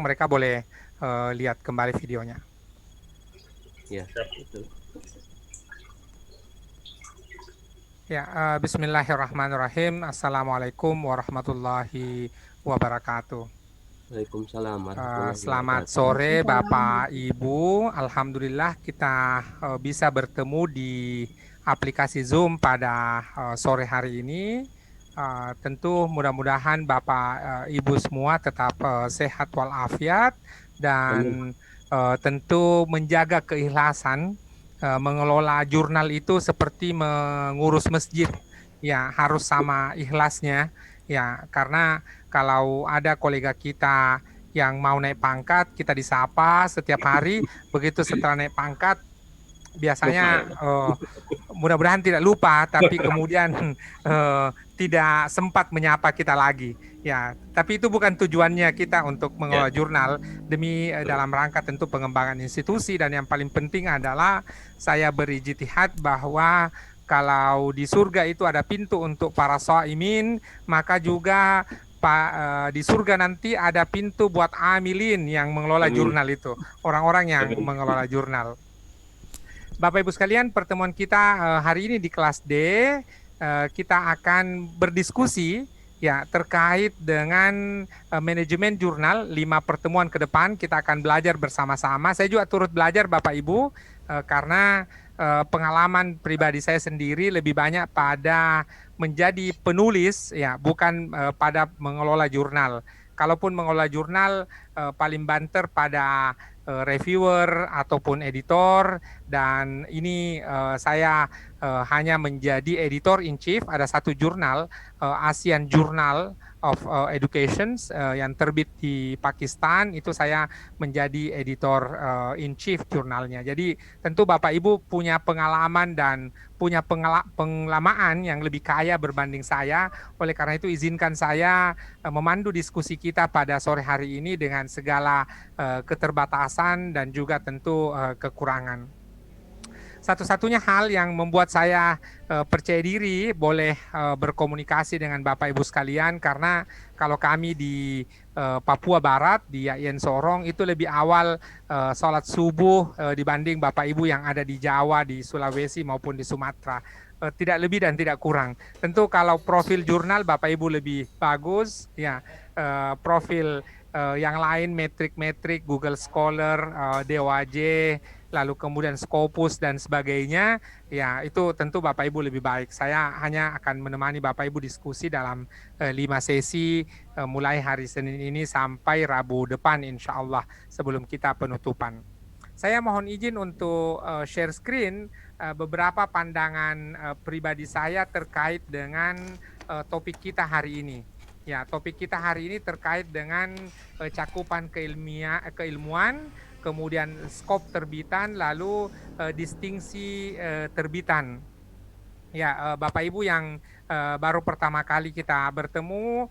mereka boleh lihat kembali videonya. Ya, betul. Ya, bismillahirrahmanirrahim. Assalamualaikum warahmatullahi wabarakatuh. Waalaikumsalam warahmatullahi Selamat wabarakatuh. sore Bapak Ibu. Alhamdulillah kita bisa bertemu di aplikasi Zoom pada sore hari ini. Tentu mudah-mudahan Bapak Ibu semua tetap sehat walafiat Amin. dan tentu menjaga keikhlasan. Mengelola jurnal itu seperti mengurus masjid, ya harus sama ikhlasnya, ya karena kalau ada kolega kita yang mau naik pangkat, kita disapa setiap hari. Begitu setelah naik pangkat, Lupa biasanya ya. mudah-mudahan tidak lupa, tapi kemudian tidak sempat menyapa kita lagi. Ya, tapi itu bukan tujuannya kita untuk Ya, mengelola jurnal demi betul. dalam rangka tentu pengembangan institusi, dan yang paling penting adalah saya berijtihad bahwa kalau di surga itu ada pintu untuk para shaimin, maka juga di surga nanti ada pintu buat amilin yang mengelola Amin. jurnal itu, orang-orang yang Amin. mengelola jurnal. Bapak Ibu sekalian, pertemuan kita hari ini di kelas D, kita akan berdiskusi ya terkait dengan manajemen jurnal. 5 pertemuan ke depan kita akan belajar bersama-sama. Saya juga turut belajar Bapak Ibu karena pengalaman pribadi saya sendiri lebih banyak pada menjadi penulis ya, bukan pada mengelola jurnal. Kalaupun mengelola jurnal paling banter pada reviewer ataupun editor, dan ini saya hanya menjadi editor in chief. Ada satu jurnal, ASEAN Journal of Education yang terbit di Pakistan, itu saya menjadi editor in chief jurnalnya. Jadi tentu Bapak Ibu punya pengalaman dan punya pengalaman yang lebih kaya berbanding saya. Oleh karena itu izinkan saya memandu diskusi kita pada sore hari ini dengan segala keterbatasan dan juga tentu kekurangan. Satu-satunya hal yang membuat saya percaya diri boleh berkomunikasi dengan Bapak Ibu sekalian, karena kalau kami di Papua Barat, di Yayan Sorong, itu lebih awal sholat subuh dibanding Bapak Ibu yang ada di Jawa, di Sulawesi maupun di Sumatera. Tidak lebih dan tidak kurang. Tentu kalau profil jurnal Bapak Ibu lebih bagus, ya profil yang lain, metrik-metrik, Google Scholar, DOAJ, lalu kemudian Scopus dan sebagainya, ya itu tentu Bapak Ibu lebih baik. Saya hanya akan menemani Bapak Ibu diskusi dalam 5 sesi mulai hari Senin ini sampai Rabu depan insya Allah sebelum kita penutupan. Saya mohon izin untuk share screen beberapa pandangan pribadi saya terkait dengan topik kita hari ini. Ya, topik kita hari ini terkait dengan cakupan keilmuan, kemudian skop terbitan, lalu distingsi terbitan. Ya, Bapak Ibu yang baru pertama kali kita bertemu,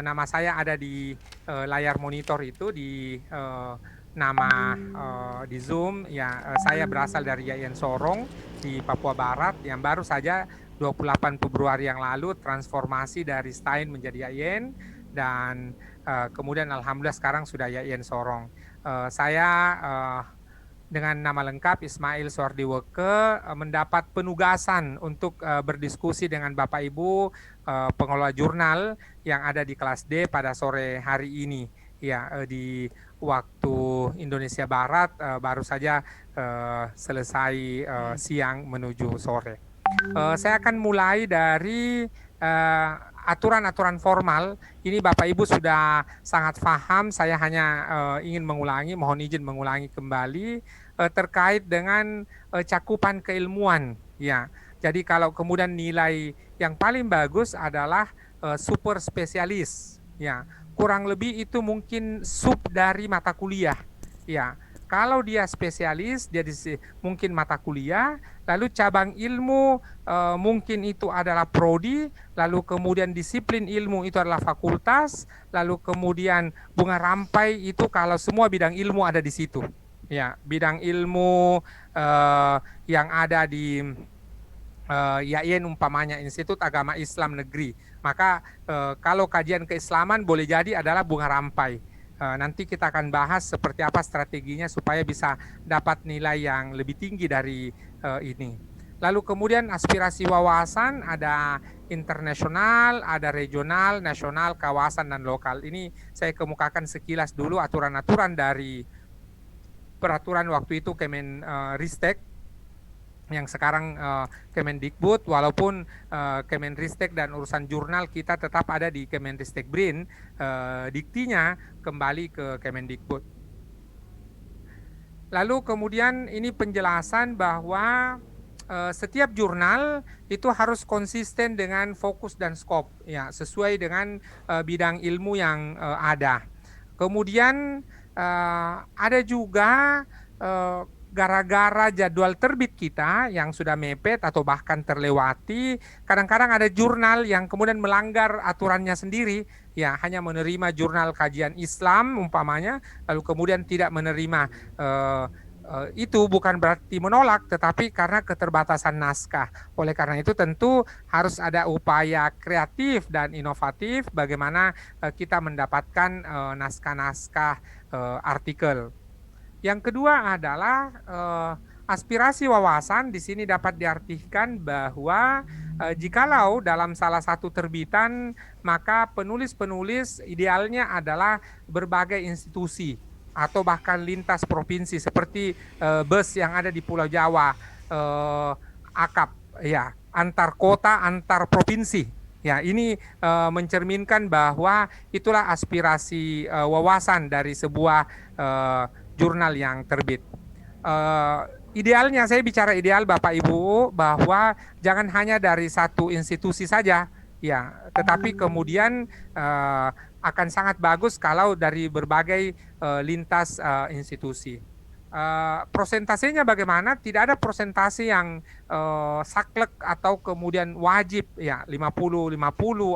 nama saya ada di layar monitor itu, di nama di Zoom. Ya, saya berasal dari Yayan Sorong di Papua Barat yang baru saja 28 Februari yang lalu transformasi dari Stein menjadi Yayan, dan kemudian alhamdulillah sekarang sudah Yayan Sorong. Saya dengan nama lengkap Ismail Suardiweke mendapat penugasan untuk berdiskusi dengan Bapak Ibu pengelola jurnal yang ada di kelas D pada sore hari ini. Ya, di waktu Indonesia Barat baru saja selesai siang menuju sore. Saya akan mulai dari aturan-aturan formal. Ini Bapak Ibu sudah sangat paham, saya hanya ingin mengulangi, mohon izin mengulangi kembali terkait dengan cakupan keilmuan. Ya, jadi kalau kemudian nilai yang paling bagus adalah super spesialis. Ya, kurang lebih itu mungkin sub dari mata kuliah. Ya, kalau dia spesialis, dia mungkin mata kuliah, lalu cabang ilmu mungkin itu adalah prodi, lalu kemudian disiplin ilmu itu adalah fakultas, lalu kemudian bunga rampai itu kalau semua bidang ilmu ada di situ. Ya, bidang ilmu yang ada di YAIN umpamanya Institut Agama Islam Negeri, maka kalau kajian keislaman boleh jadi adalah bunga rampai. Nanti kita akan bahas seperti apa strateginya supaya bisa dapat nilai yang lebih tinggi dari ini. Lalu kemudian aspirasi wawasan ada internasional, ada regional, nasional, kawasan, dan lokal. Ini saya kemukakan sekilas dulu aturan-aturan dari peraturan waktu itu Kemenristek yang sekarang Kemendikbud, walaupun Kemenristek dan urusan jurnal kita tetap ada di Kemenristek BRIN, diktinya kembali ke Kemendikbud. Lalu kemudian ini penjelasan bahwa setiap jurnal itu harus konsisten dengan fokus dan skop, ya, sesuai dengan bidang ilmu yang ada. Kemudian ada juga gara-gara jadwal terbit kita yang sudah mepet atau bahkan terlewati, kadang-kadang ada jurnal yang kemudian melanggar aturannya sendiri, ya, hanya menerima jurnal kajian Islam umpamanya, lalu kemudian tidak menerima itu bukan berarti menolak, tetapi karena keterbatasan naskah. Oleh karena itu tentu harus ada upaya kreatif dan inovatif bagaimana kita mendapatkan naskah-naskah artikel. Yang kedua adalah aspirasi wawasan. Di sini dapat diartikan bahwa jikalau dalam salah satu terbitan, maka penulis-penulis idealnya adalah berbagai institusi atau bahkan lintas provinsi seperti BES yang ada di Pulau Jawa, AKAP, ya, antar kota, antar provinsi. Ya, ini mencerminkan bahwa itulah aspirasi wawasan dari sebuah jurnal yang terbit. Idealnya, saya bicara ideal Bapak Ibu, bahwa jangan hanya dari satu institusi saja, ya, tetapi kemudian akan sangat bagus kalau dari berbagai lintas institusi. Prosentasenya bagaimana? Tidak ada prosentase yang saklek atau kemudian wajib, ya, 50-50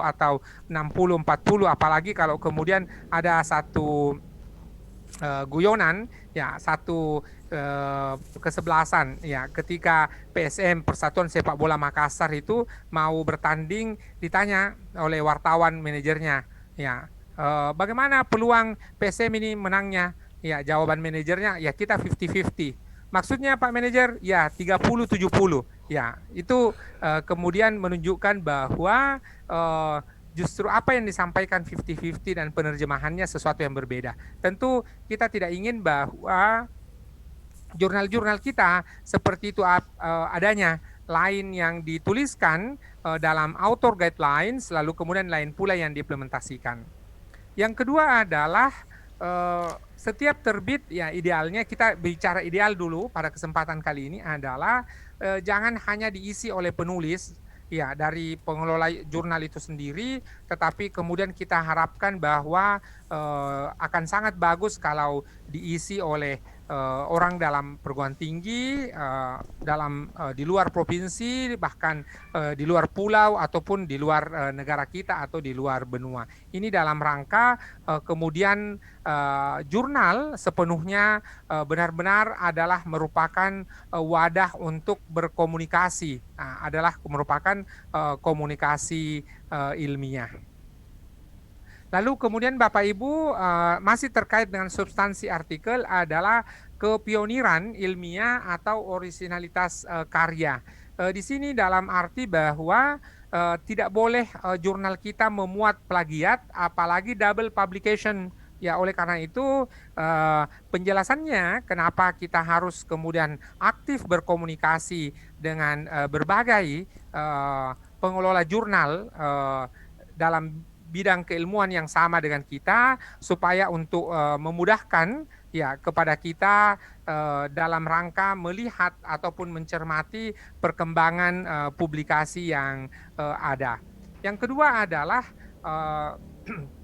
atau 60-40, apalagi kalau kemudian ada satu guyonan, ya, satu kesebelasan, ya, ketika PSM Persatuan Sepak Bola Makassar itu mau bertanding, ditanya oleh wartawan manajernya, ya, bagaimana peluang PSM ini menangnya? Ya, jawaban manajernya, ya, kita 50-50. Maksudnya Pak Manajer, ya 30-70. Ya, itu kemudian menunjukkan bahwa justru apa yang disampaikan 50-50 dan penerjemahannya sesuatu yang berbeda. Tentu kita tidak ingin bahwa jurnal-jurnal kita seperti itu adanya, lain yang dituliskan dalam author guidelines, lalu kemudian lain pula yang diimplementasikan. Yang kedua adalah setiap terbit, ya, idealnya, kita bicara ideal dulu pada kesempatan kali ini adalah jangan hanya diisi oleh penulis, ya, dari pengelola jurnal itu sendiri, tetapi kemudian kita harapkan bahwa akan sangat bagus kalau diisi oleh orang dalam perguruan tinggi, di luar provinsi, bahkan di luar pulau ataupun di luar negara kita atau di luar benua. Ini dalam rangka kemudian jurnal sepenuhnya benar-benar adalah merupakan wadah untuk berkomunikasi, adalah merupakan komunikasi ilmiah. Lalu kemudian Bapak Ibu, masih terkait dengan substansi artikel adalah kepioniran ilmiah atau orisinalitas karya. Di sini dalam arti bahwa tidak boleh jurnal kita memuat plagiat, apalagi double publication. Ya, oleh karena itu penjelasannya kenapa kita harus kemudian aktif berkomunikasi dengan berbagai pengelola jurnal dalam bidang keilmuan yang sama dengan kita, supaya untuk memudahkan, ya, kepada kita dalam rangka melihat ataupun mencermati perkembangan publikasi yang ada. Yang kedua adalah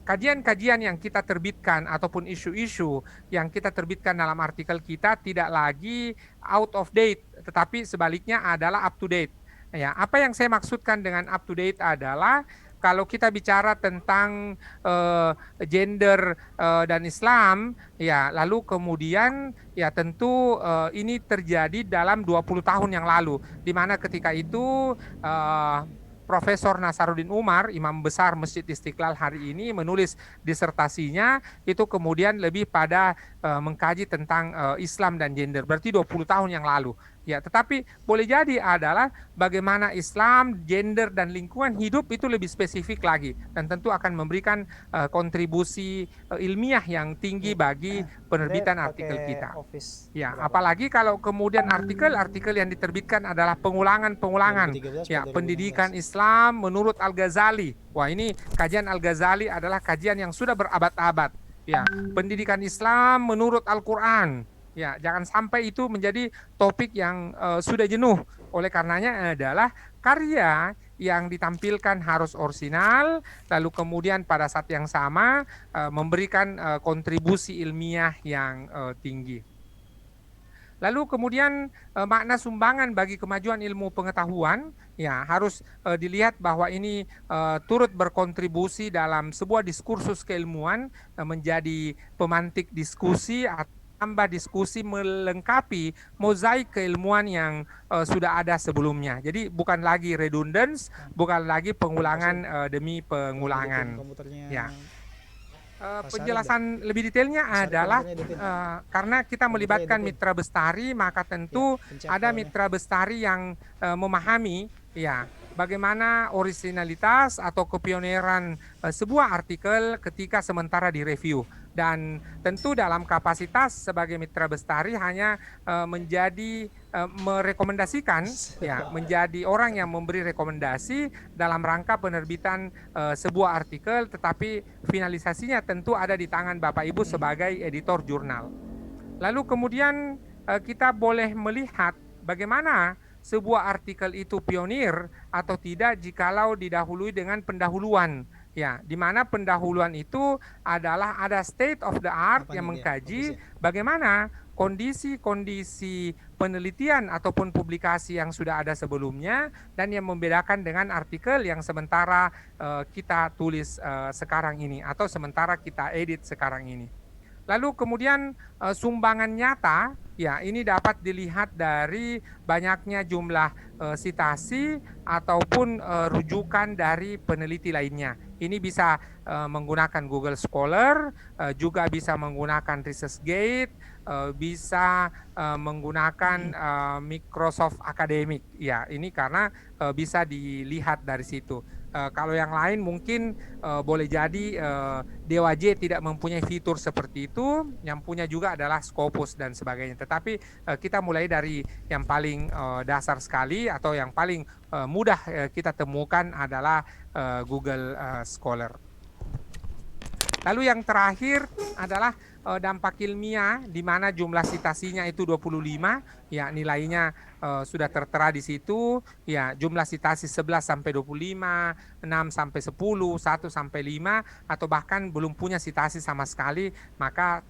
kajian-kajian yang kita terbitkan ataupun isu-isu yang kita terbitkan dalam artikel kita tidak lagi out of date, tetapi sebaliknya adalah up to date. Ya, apa yang saya maksudkan dengan up to date adalah kalau kita bicara tentang gender dan Islam, ya, lalu kemudian, ya, tentu ini terjadi dalam 20 tahun yang lalu, di mana ketika itu Profesor Nasaruddin Umar, imam besar Masjid Istiqlal hari ini, menulis disertasinya itu kemudian lebih pada mengkaji tentang Islam dan gender, berarti 20 tahun yang lalu. Ya, tetapi boleh jadi adalah bagaimana Islam, gender, dan lingkungan hidup itu lebih spesifik lagi, dan tentu akan memberikan kontribusi ilmiah yang tinggi bagi penerbitan artikel kita. Ya, apalagi kalau kemudian artikel yang diterbitkan adalah pengulangan, ya, pendidikan Islam menurut Al-Ghazali. Wah, ini kajian Al-Ghazali adalah kajian yang sudah berabad-abad. Ya, pendidikan Islam menurut Al-Quran. Ya, jangan sampai itu menjadi topik yang sudah jenuh. Oleh karenanya adalah karya yang ditampilkan harus orisinal, lalu kemudian pada saat yang sama memberikan kontribusi ilmiah yang tinggi. Lalu kemudian makna sumbangan bagi kemajuan ilmu pengetahuan, ya harus dilihat bahwa ini turut berkontribusi dalam sebuah diskursus keilmuan, menjadi pemantik diskusi atau tambah diskusi melengkapi mozaik keilmuan yang sudah ada sebelumnya. Jadi bukan lagi redundance, bukan lagi pengulangan demi pengulangan. Ya. Penjelasan lebih detailnya adalah karena kita melibatkan mitra bestari, maka tentu ada mitra bestari yang memahami ya bagaimana originalitas atau kepioneran sebuah artikel ketika sementara direview. Dan tentu dalam kapasitas sebagai mitra bestari hanya menjadi merekomendasikan, ya, menjadi orang yang memberi rekomendasi dalam rangka penerbitan sebuah artikel, tetapi finalisasinya tentu ada di tangan Bapak Ibu sebagai editor jurnal. Lalu kemudian kita boleh melihat bagaimana sebuah artikel itu pionir atau tidak jikalau didahului dengan pendahuluan. Ya, di mana pendahuluan itu adalah ada state of the art yang mengkaji bagaimana kondisi-kondisi penelitian ataupun publikasi yang sudah ada sebelumnya dan yang membedakan dengan artikel yang sementara kita tulis sekarang ini atau sementara kita edit sekarang ini. Lalu kemudian sumbangan nyata, ya ini dapat dilihat dari banyaknya jumlah sitasi ataupun rujukan dari peneliti lainnya. Ini bisa menggunakan Google Scholar, juga bisa menggunakan ResearchGate, bisa menggunakan Microsoft Academic. Ya, ini karena bisa dilihat dari situ. Kalau yang lain mungkin boleh jadi DOAJ tidak mempunyai fitur seperti itu, yang punya juga adalah Scopus dan sebagainya. Tetapi kita mulai dari yang paling dasar sekali atau yang paling mudah kita temukan adalah Google Scholar. Lalu yang terakhir adalah dampak ilmiah, di mana jumlah citasinya itu 25, ya nilainya sudah tertera di situ, ya jumlah citasi 11 sampai 25, 6 sampai 10, 1 sampai 5, atau bahkan belum punya citasi sama sekali, maka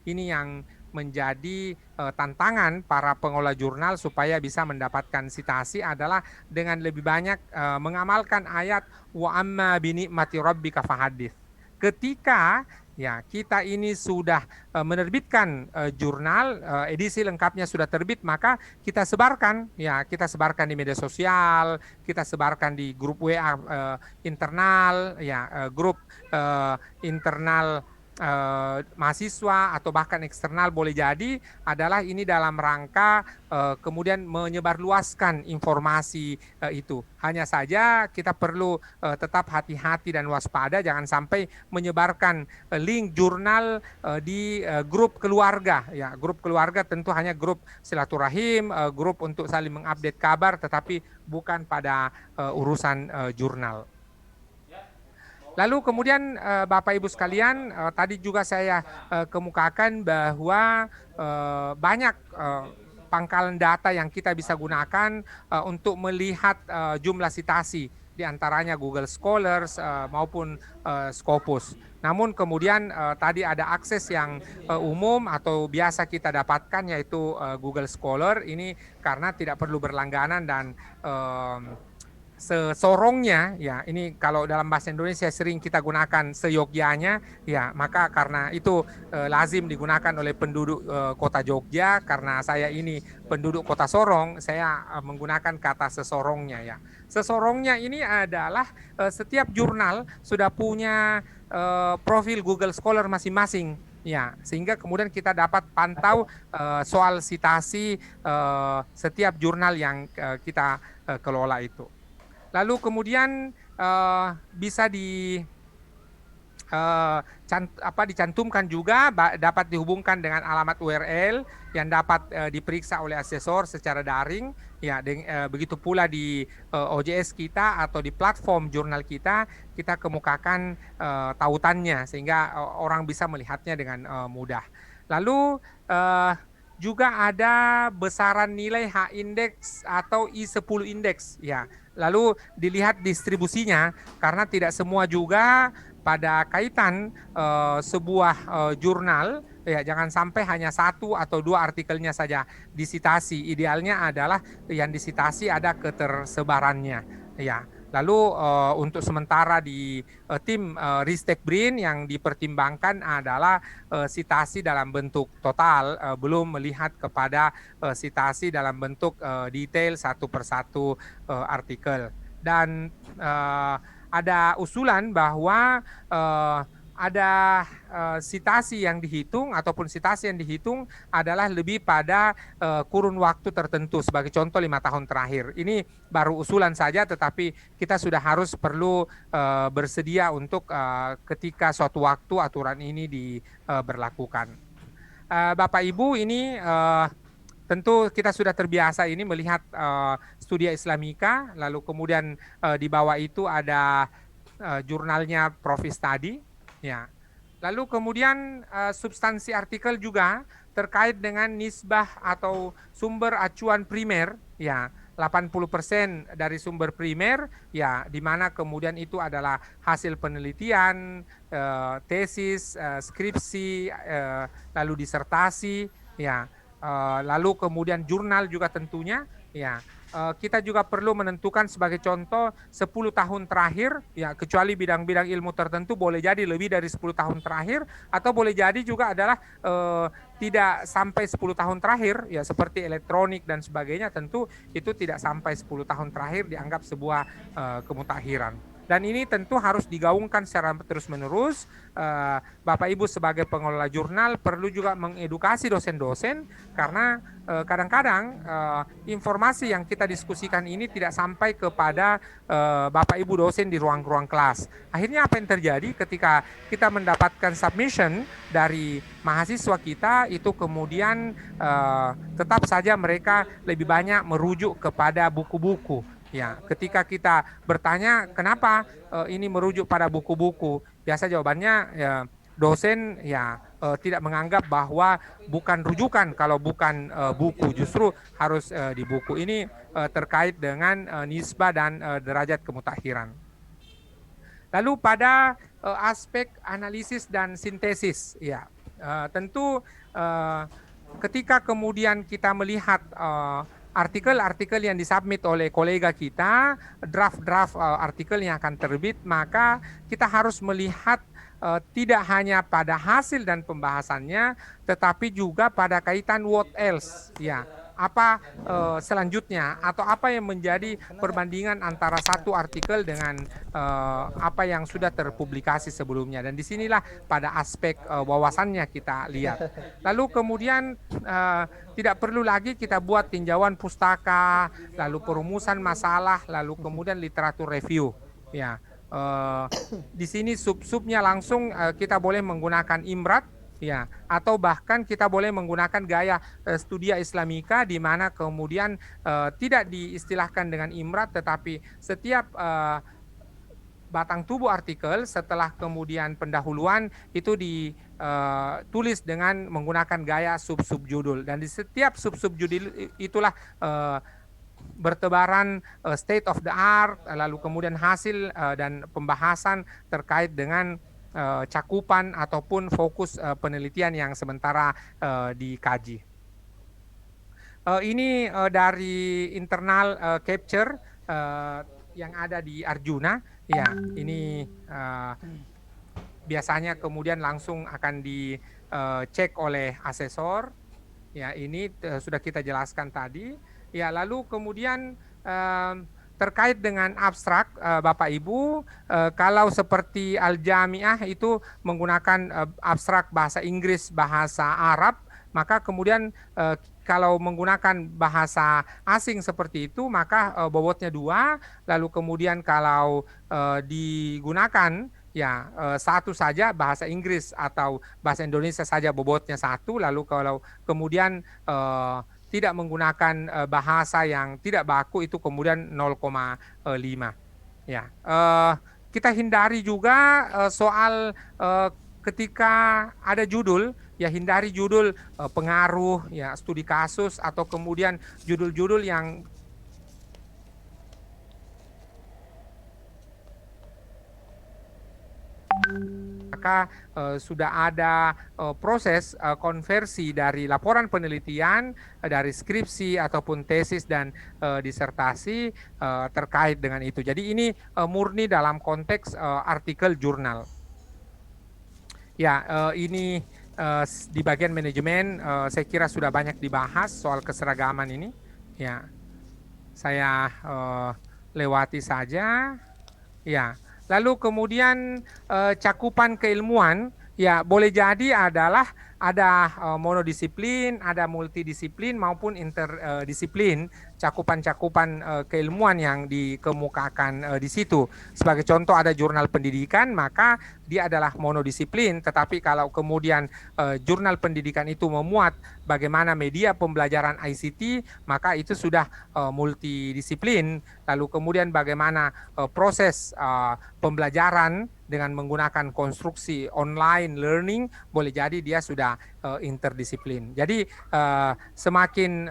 ini yang menjadi tantangan para pengolah jurnal supaya bisa mendapatkan citasi adalah dengan lebih banyak mengamalkan ayat wa amma binikmati rabbika fahadits. Ketika ya kita ini sudah menerbitkan jurnal, edisi lengkapnya sudah terbit, maka kita sebarkan, ya kita sebarkan di media sosial, kita sebarkan di grup WA internal, ya grup internal mahasiswa atau bahkan eksternal boleh jadi, adalah ini dalam rangka kemudian menyebarluaskan informasi itu. Hanya saja kita perlu tetap hati-hati dan waspada, jangan sampai menyebarkan link jurnal di grup keluarga. Ya, grup keluarga tentu hanya grup silaturahim, grup untuk saling mengupdate kabar, tetapi bukan pada urusan jurnal. Lalu kemudian Bapak Ibu sekalian, tadi juga saya kemukakan bahwa banyak pangkalan data yang kita bisa gunakan untuk melihat jumlah citasi, diantaranya Google Scholars maupun Scopus. Namun kemudian tadi ada akses yang umum atau biasa kita dapatkan, yaitu Google Scholar. Ini karena tidak perlu berlangganan dan sesorongnya, ya ini kalau dalam bahasa Indonesia sering kita gunakan seyogyanya, ya maka karena itu lazim digunakan oleh penduduk kota Jogja, karena saya ini penduduk kota Sorong, saya menggunakan kata sesorongnya ya. Sesorongnya ini adalah setiap jurnal sudah punya profil Google Scholar masing-masing. Ya, sehingga kemudian kita dapat pantau soal citasi setiap jurnal yang kita kelola itu. Lalu kemudian bisa dicantumkan juga, dapat dihubungkan dengan alamat URL yang dapat diperiksa oleh asesor secara daring. Ya, begitu pula di OJS kita atau di platform jurnal kita kemukakan tautannya sehingga orang bisa melihatnya dengan mudah. Lalu juga ada besaran nilai H-index atau I10 index, ya. Lalu dilihat distribusinya, karena tidak semua juga pada kaitan sebuah jurnal, ya jangan sampai hanya 1 atau 2 artikelnya saja disitasi. Idealnya adalah yang disitasi ada ketersebarannya, ya. Lalu untuk sementara di tim Ristek BRIN yang dipertimbangkan adalah sitasi dalam bentuk total, belum melihat kepada sitasi dalam bentuk detail satu persatu artikel. Dan ada usulan bahwa ada sitasi yang dihitung ataupun sitasi yang dihitung adalah lebih pada kurun waktu tertentu, sebagai contoh 5 tahun terakhir. Ini baru usulan saja, tetapi kita sudah harus perlu bersedia untuk ketika suatu waktu aturan ini diberlakukan. Bapak Ibu, ini tentu kita sudah terbiasa ini melihat Studia Islamika, lalu kemudian di bawah itu ada jurnalnya Profi Study, ya. Lalu kemudian substansi artikel juga terkait dengan nisbah atau sumber acuan primer, ya. 80% dari sumber primer, ya, di mana kemudian itu adalah hasil penelitian, tesis, skripsi, lalu disertasi, ya. Lalu kemudian jurnal juga tentunya, ya. Kita juga perlu menentukan sebagai contoh 10 tahun terakhir, ya, kecuali bidang-bidang ilmu tertentu boleh jadi lebih dari 10 tahun terakhir, atau boleh jadi juga adalah tidak sampai 10 tahun terakhir, ya, seperti elektronik dan sebagainya. Tentu itu tidak sampai 10 tahun terakhir dianggap sebuah kemutakhiran. Dan ini tentu harus digaungkan secara terus-menerus. Bapak Ibu sebagai pengelola jurnal perlu juga mengedukasi dosen-dosen, karena kadang-kadang informasi yang kita diskusikan ini tidak sampai kepada Bapak Ibu dosen di ruang-ruang kelas. Akhirnya apa yang terjadi ketika kita mendapatkan submission dari mahasiswa kita, itu kemudian tetap saja mereka lebih banyak merujuk kepada buku-buku. Ya, ketika kita bertanya kenapa ini merujuk pada buku-buku, biasa jawabannya ya, dosen ya tidak menganggap bahwa bukan rujukan kalau bukan buku, justru harus di buku. Ini terkait dengan nisbah dan derajat kemutakhiran. Lalu pada aspek analisis dan sintesis, ya tentu ketika kemudian kita melihat artikel-artikel yang disubmit oleh kolega kita, draft-draft artikel yang akan terbit, maka kita harus melihat tidak hanya pada hasil dan pembahasannya, tetapi juga pada kaitan what else, ya, apa selanjutnya, atau apa yang menjadi perbandingan antara satu artikel dengan apa yang sudah terpublikasi sebelumnya. Dan disinilah pada aspek wawasannya kita lihat. Lalu kemudian tidak perlu lagi kita buat tinjauan pustaka, lalu perumusan masalah, lalu kemudian literatur review, ya. Di sini sub-subnya langsung kita boleh menggunakan Imrat, ya, atau bahkan kita boleh menggunakan gaya Studia Islamika, di mana kemudian tidak diistilahkan dengan Imrat, tetapi setiap batang tubuh artikel setelah kemudian pendahuluan itu ditulis dengan menggunakan gaya sub-sub judul, dan di setiap sub-sub judul itulah bertebaran state of the art, lalu kemudian hasil dan pembahasan terkait dengan cakupan ataupun fokus penelitian yang sementara dikaji. Ini dari internal capture yang ada di Arjuna, ya ini biasanya kemudian langsung akan dicek oleh asesor. Ya, ini sudah kita jelaskan tadi. Ya, lalu kemudian terkait dengan abstrak, Bapak Ibu, kalau seperti Al-Jami'ah itu menggunakan abstrak bahasa Inggris, bahasa Arab, maka kemudian kalau menggunakan bahasa asing seperti itu, maka bobotnya 2, lalu kemudian kalau digunakan ya satu saja bahasa Inggris atau bahasa Indonesia saja bobotnya 1, lalu kalau kemudian tidak menggunakan bahasa yang tidak baku itu kemudian 0,5. Ya, kita hindari juga soal ketika ada judul, ya hindari judul pengaruh, ya studi kasus atau kemudian judul-judul yang maka sudah ada proses konversi dari laporan penelitian, dari skripsi ataupun tesis dan disertasi terkait dengan itu. Jadi ini murni dalam konteks artikel jurnal. Ya, ini di bagian manajemen saya kira sudah banyak dibahas soal keseragaman ini. Ya, saya lewati saja. Ya. Lalu kemudian cakupan keilmuan, ya boleh jadi adalah ada monodisiplin, ada multidisiplin maupun interdisiplin cakupan-cakupan keilmuan yang dikemukakan di situ. Sebagai contoh ada jurnal pendidikan, maka dia adalah monodisiplin, tetapi kalau kemudian jurnal pendidikan itu memuat bagaimana media pembelajaran ICT, maka itu sudah multidisiplin. Lalu kemudian bagaimana proses pembelajaran dengan menggunakan konstruksi online learning, boleh jadi dia sudah interdisiplin. Jadi semakin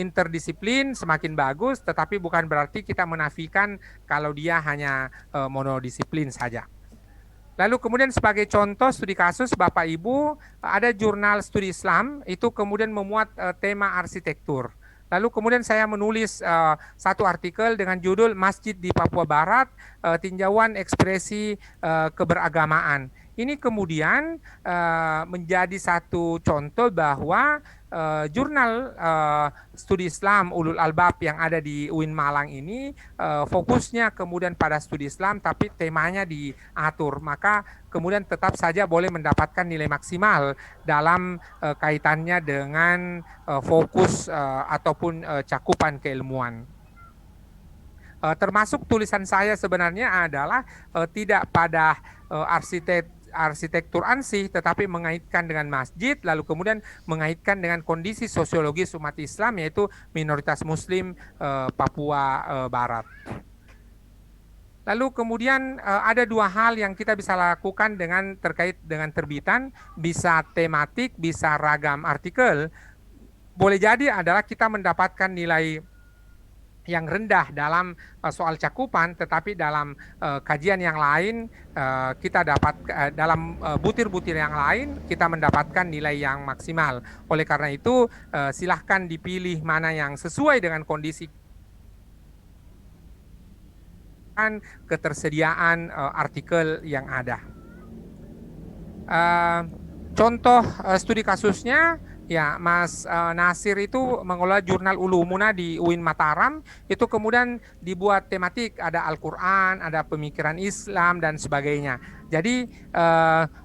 interdisiplin semakin bagus, tetapi bukan berarti kita menafikan kalau dia hanya monodisiplin saja. Lalu kemudian sebagai contoh studi kasus Bapak Ibu, ada jurnal studi Islam itu kemudian memuat tema arsitektur. Lalu kemudian saya menulis satu artikel dengan judul Masjid di Papua Barat, Tinjauan Ekspresi Keberagamaan. Ini kemudian menjadi satu contoh bahwa jurnal studi Islam Ulul Albab yang ada di UIN Malang ini fokusnya kemudian pada studi Islam, tapi temanya diatur. Maka kemudian tetap saja boleh mendapatkan nilai maksimal dalam kaitannya dengan fokus ataupun cakupan keilmuan. Termasuk tulisan saya sebenarnya adalah tidak pada arsitektur ansih, tetapi mengaitkan dengan masjid, lalu kemudian mengaitkan dengan kondisi sosiologis umat Islam, yaitu minoritas Muslim Papua Barat. Lalu kemudian ada 2 hal yang kita bisa lakukan dengan terkait dengan terbitan, bisa tematik, bisa ragam artikel. Boleh jadi adalah kita mendapatkan nilai yang rendah dalam soal cakupan, tetapi dalam kajian yang lain kita dapat dalam butir-butir yang lain kita mendapatkan nilai yang maksimal. Oleh karena itu silahkan dipilih mana yang sesuai dengan kondisi ketersediaan artikel yang ada. Contoh studi kasusnya, ya, Mas Nasir itu mengelola jurnal Ulumuna di UIN Mataram, itu kemudian dibuat tematik, ada Al-Quran, ada pemikiran Islam, dan sebagainya. Jadi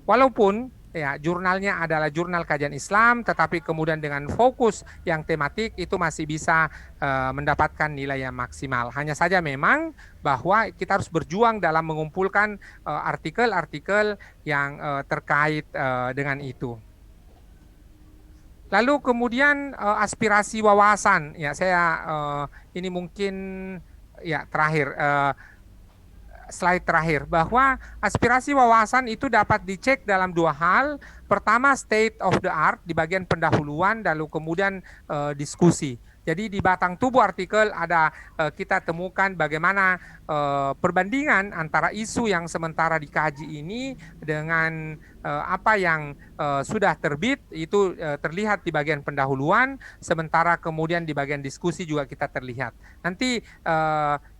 walaupun ya jurnalnya adalah jurnal kajian Islam, tetapi kemudian dengan fokus yang tematik itu masih bisa mendapatkan nilai yang maksimal. Hanya saja memang bahwa kita harus berjuang dalam mengumpulkan artikel-artikel yang terkait dengan itu. Lalu kemudian aspirasi wawasan, ya saya ini mungkin ya terakhir slide terakhir, bahwa aspirasi wawasan itu dapat dicek dalam 2 hal. Pertama, state of the art di bagian pendahuluan, lalu kemudian diskusi. Jadi di batang tubuh artikel ada kita temukan bagaimana perbandingan antara isu yang sementara dikaji ini dengan apa yang sudah terbit itu terlihat di bagian pendahuluan, sementara kemudian di bagian diskusi juga kita terlihat. Nanti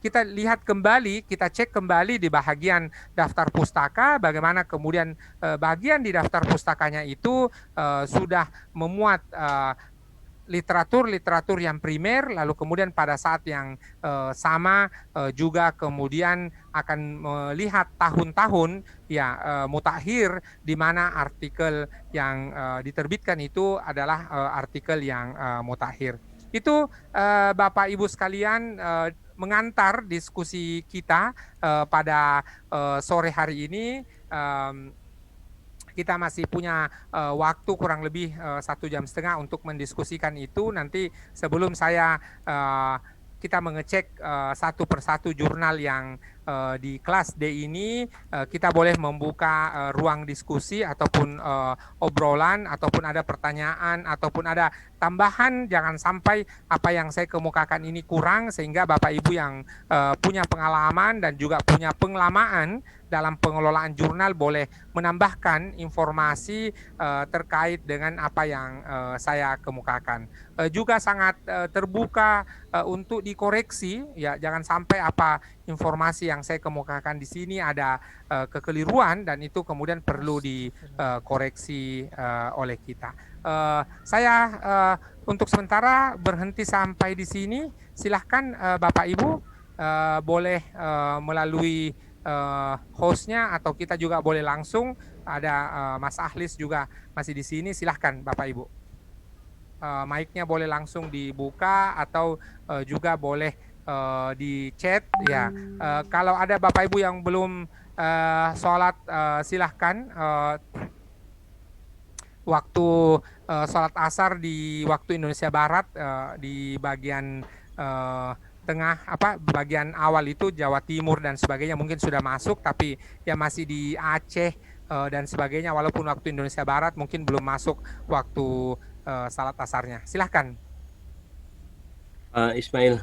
kita lihat kembali, kita cek kembali di bagian daftar pustaka, bagaimana kemudian bagian di daftar pustakanya itu sudah memuat literatur yang primer, lalu kemudian pada saat yang sama juga kemudian akan melihat tahun-tahun ya mutakhir di mana artikel yang diterbitkan itu adalah artikel yang mutakhir. Itu Bapak Ibu sekalian mengantar diskusi kita pada sore hari ini. Kita masih punya waktu kurang lebih 1,5 jam untuk mendiskusikan itu. Nanti sebelum saya kita mengecek satu persatu jurnal yang di kelas D ini, kita boleh membuka ruang diskusi ataupun obrolan, ataupun ada pertanyaan, ataupun ada tambahan. Jangan sampai apa yang saya kemukakan ini kurang, sehingga Bapak Ibu yang punya pengalaman dan juga punya pengalaman dalam pengelolaan jurnal boleh menambahkan informasi terkait dengan apa yang saya kemukakan. Juga sangat terbuka untuk dikoreksi, ya, jangan sampai apa informasi yang saya kemukakan di sini ada kekeliruan dan itu kemudian perlu dikoreksi oleh kita. Saya untuk sementara berhenti sampai di sini. Silahkan Bapak Ibu boleh melalui hostnya atau kita juga boleh langsung. Ada Mas Ahlis juga masih di sini. Silahkan Bapak Ibu. Mic-nya boleh langsung dibuka atau juga boleh di chat ya. Kalau ada Bapak Ibu yang belum sholat, silahkan waktu sholat asar di waktu Indonesia Barat di bagian tengah bagian awal itu Jawa Timur dan sebagainya mungkin sudah masuk, tapi ya masih di Aceh dan sebagainya, walaupun waktu Indonesia Barat mungkin belum masuk waktu salat asarnya. Silahkan Ismail.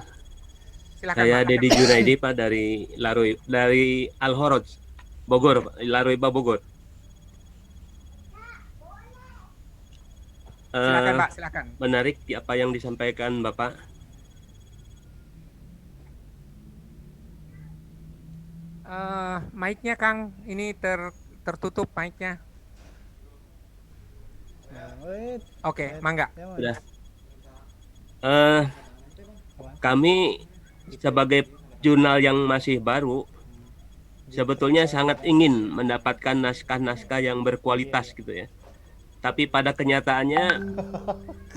Silahkan, Saya Pak. Dedi Junaidi Pak dari Al-Horoj Bogor, Laroiba Bogor. Silakan Pak, silakan. Menarik apa yang disampaikan Bapak. Mic-nya Kang, ini tertutup mic-nya. Oke, mangga. Sudah. Kami sebagai jurnal yang masih baru sebetulnya sangat ingin mendapatkan naskah-naskah yang berkualitas gitu ya. Tapi pada kenyataannya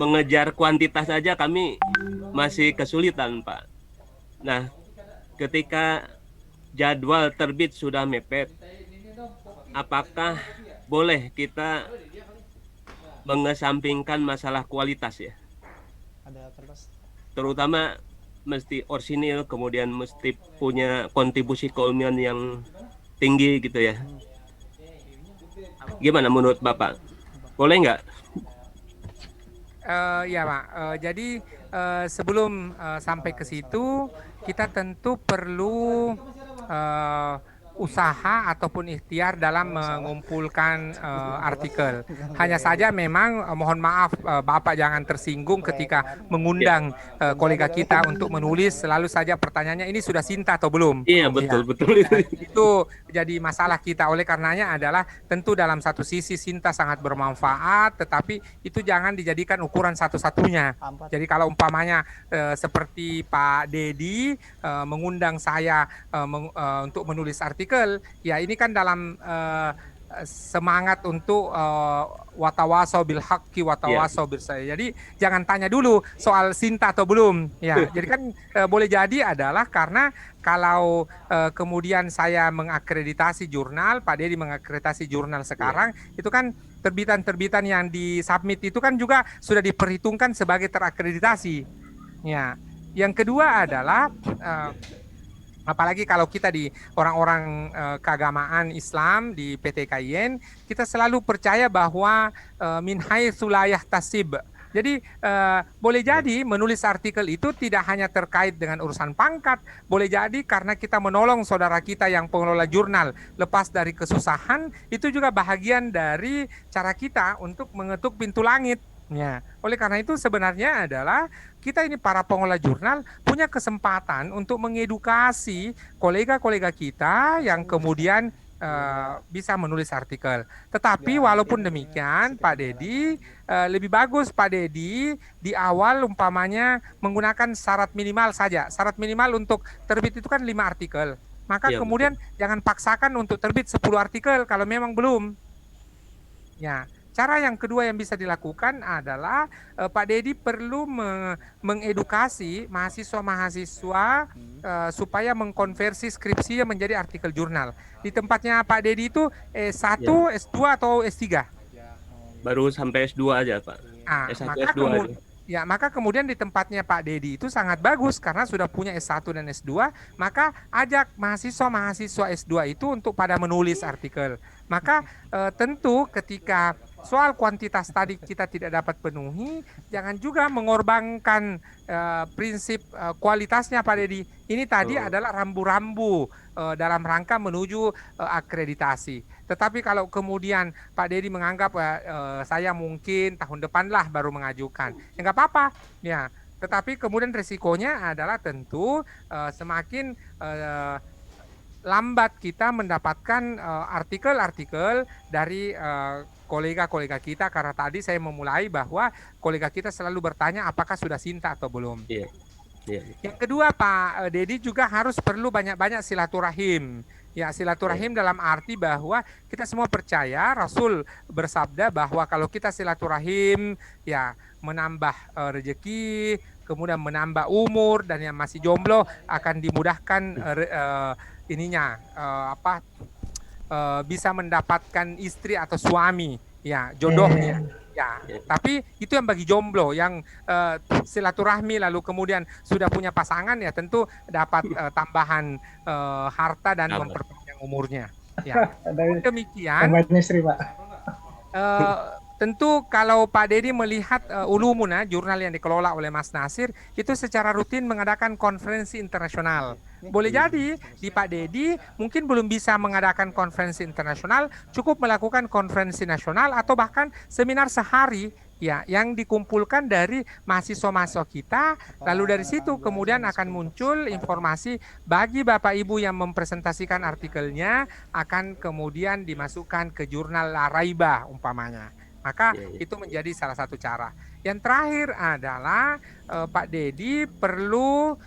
mengejar kuantitas saja kami masih kesulitan, Pak. Nah, ketika jadwal terbit sudah mepet, apakah boleh kita mengesampingkan masalah kualitas ya? Terutama mesti orsinil, kemudian mesti punya kontribusi keilmuan yang tinggi gitu ya. Gimana menurut Bapak? Boleh nggak? Ya Pak, jadi sebelum sampai ke situ, kita tentu perlu usaha ataupun ikhtiar dalam mengumpulkan artikel. Hanya saja memang mohon maaf Bapak jangan tersinggung ketika mengundang kolega kita untuk menulis, selalu saja pertanyaannya ini sudah Sinta atau belum? Iya betul ya. betul Itu jadi masalah kita. Oleh karenanya adalah tentu dalam satu sisi Sinta sangat bermanfaat, tetapi itu jangan dijadikan ukuran satu-satunya. Jadi kalau umpamanya seperti Pak Dedi mengundang saya untuk menulis artikel, ya ini kan dalam semangat untuk watawasau bil haqqi watawasau bil sabr. Jadi jangan tanya dulu soal Sinta atau belum ya. Jadi kan boleh jadi adalah karena kalau kemudian saya mengakreditasi jurnal, Pak Dedi mengakreditasi jurnal sekarang, itu kan terbitan-terbitan yang disubmit itu kan juga sudah diperhitungkan sebagai terakreditasi. Ya. Yang kedua adalah apalagi kalau kita di orang-orang keagamaan Islam di PT KIN, kita selalu percaya bahwa min haitsu la yahtasib Jadi boleh jadi menulis artikel itu tidak hanya terkait dengan urusan pangkat, boleh jadi karena kita menolong saudara kita yang pengelola jurnal lepas dari kesusahan, itu juga bahagian dari cara kita untuk mengetuk pintu langit. Ya, oleh karena itu sebenarnya adalah kita ini para pengelola jurnal punya kesempatan untuk mengedukasi kolega-kolega kita yang kemudian bisa menulis artikel. Tetapi walaupun demikian, Pak Dedi, lebih bagus Pak Dedi di awal umpamanya menggunakan syarat minimal saja. Syarat minimal untuk terbit itu kan 5 artikel. Maka Ya, betul. kemudian jangan paksakan untuk terbit 10 artikel kalau memang belum. Ya, cara yang kedua yang bisa dilakukan adalah Pak Dedi perlu mengedukasi mahasiswa-mahasiswa supaya mengkonversi skripsinya menjadi artikel jurnal. Di tempatnya Pak Dedi itu Ya, S1, S2 atau S3? baru sampai S2 aja, Pak. Ah, S1, maka S2 kemudian aja. ya, maka kemudian di tempatnya Pak Dedi itu sangat bagus karena sudah punya S1 dan S2, maka ajak mahasiswa-mahasiswa S2 itu untuk pada menulis artikel. Maka tentu ketika soal kuantitas tadi kita tidak dapat penuhi, jangan juga mengorbankan prinsip kualitasnya Pak Dedi. Ini tadi Oh, adalah rambu-rambu dalam rangka menuju akreditasi. Tetapi kalau kemudian Pak Dedi menganggap saya mungkin tahun depan lah baru mengajukan, ya nggak apa-apa, ya. Tetapi kemudian resikonya adalah tentu semakin lambat kita mendapatkan artikel-artikel dari kolega-kolega kita karena tadi saya memulai bahwa kolega kita selalu bertanya apakah sudah Sinta atau belum. iya, iya, Yang kedua Pak Dedi juga harus perlu banyak-banyak silaturahim. Ya, iya, silaturahim dalam arti bahwa kita semua percaya Rasul bersabda bahwa kalau kita silaturahim ya menambah rezeki, kemudian menambah umur dan yang masih jomblo akan dimudahkan ininya bisa mendapatkan istri atau suami, ya jodohnya. Ya, iya, tapi itu yang bagi jomblo yang silaturahmi lalu kemudian sudah punya pasangan ya tentu dapat tambahan harta dan sabar. memperpanjang umurnya. Ya, Dari demikian tambahan istri, Pak. eh, tentu kalau Pak Dedi melihat Ulumuna, jurnal yang dikelola oleh Mas Nasir, itu secara rutin mengadakan konferensi internasional. Boleh jadi di Pak Dedi mungkin belum bisa mengadakan konferensi internasional, cukup melakukan konferensi nasional atau bahkan seminar sehari ya yang dikumpulkan dari mahasiswa-mahasiswa kita. Lalu dari situ kemudian akan muncul informasi bagi Bapak Ibu yang mempresentasikan artikelnya akan kemudian dimasukkan ke jurnal Laraiba umpamanya. Maka Iya, iya. itu menjadi salah satu cara. Yang terakhir adalah Pak Dedi perlu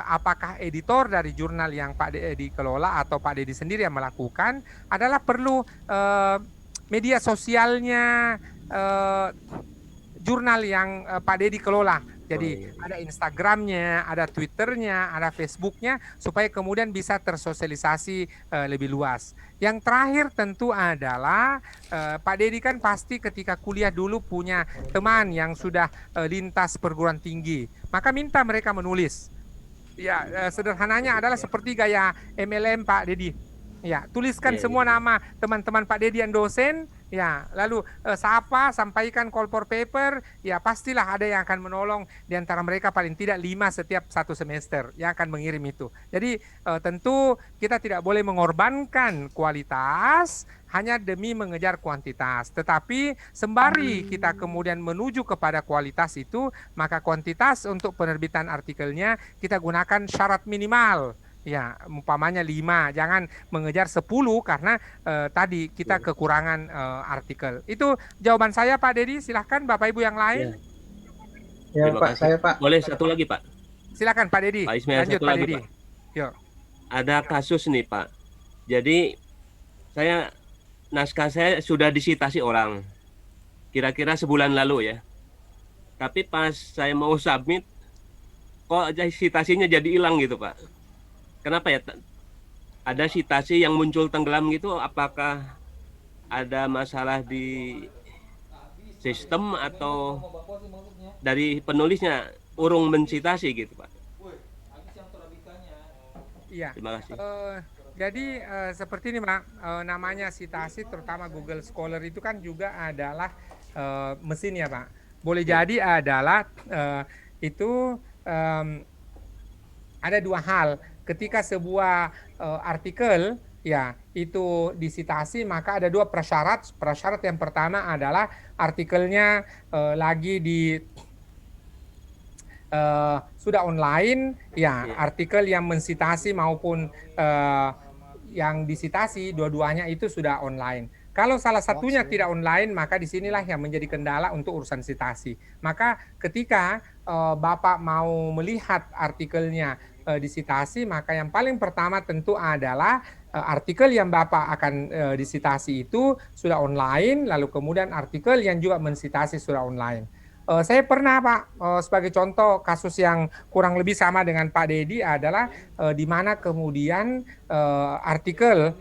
apakah editor dari jurnal yang Pak Dedi kelola atau Pak Dedi sendiri yang melakukan adalah perlu media sosialnya eh, jurnal yang Pak Dedi kelola. Oh, Jadi iya. ada Instagramnya, ada Twitternya, ada Facebooknya, supaya kemudian bisa tersosialisasi lebih luas. Yang terakhir tentu adalah Pak Dedi kan pasti ketika kuliah dulu punya teman yang sudah lintas perguruan tinggi, maka minta mereka menulis. Ya, sederhananya adalah seperti gaya MLM Pak Dedi. Ya, tuliskan Iya, iya. semua nama teman-teman Pak Dedi yang dosen, ya, lalu sapa, sampaikan call for paper, ya pastilah ada yang akan menolong di antara mereka paling tidak 5 setiap satu semester yang akan mengirim itu. Jadi tentu kita tidak boleh mengorbankan kualitas hanya demi mengejar kuantitas. Tetapi sembari kita kemudian menuju kepada kualitas itu, maka kuantitas untuk penerbitan artikelnya kita gunakan syarat minimal. Ya, umpamanya 5, jangan mengejar 10 karena tadi kita Iya, kekurangan artikel. Itu jawaban saya Pak Dedi, silahkan Bapak Ibu yang lain. iya. Ya, Terima Pak, kasih. saya, Pak. Boleh satu lagi, Pak? Silahkan Pak Dedi, Pak Ismail, lanjut satu Pak lagi, Dedi. Pak. Yuk. Ada kasus nih, Pak. Jadi naskah saya sudah disitasi orang. Kira-kira sebulan lalu ya. Tapi pas saya mau submit, kok citasinya jadi hilang gitu, Pak. Kenapa ya? Ada citasi yang muncul tenggelam gitu, apakah ada masalah di sistem atau dari penulisnya urung mencitasi gitu, Pak? Iya. Terima kasih. Jadi seperti ini Pak, namanya citasi terutama Google Scholar itu kan juga adalah mesin ya Pak. boleh jadi adalah itu ada dua hal. Ketika sebuah artikel ya itu disitasi, maka ada dua prasyarat. Prasyarat yang pertama adalah artikelnya lagi di sudah online, ya artikel yang mensitasi maupun yang disitasi dua-duanya itu sudah online. Kalau salah satunya tidak online, maka disinilah yang menjadi kendala untuk urusan sitasi. Maka ketika Bapak mau melihat artikelnya disitasi, maka yang paling pertama tentu adalah artikel yang Bapak akan disitasi itu sudah online, lalu kemudian artikel yang juga mensitasi sudah online. Saya pernah Pak, sebagai contoh kasus yang kurang lebih sama dengan Pak Dedi adalah di mana kemudian artikel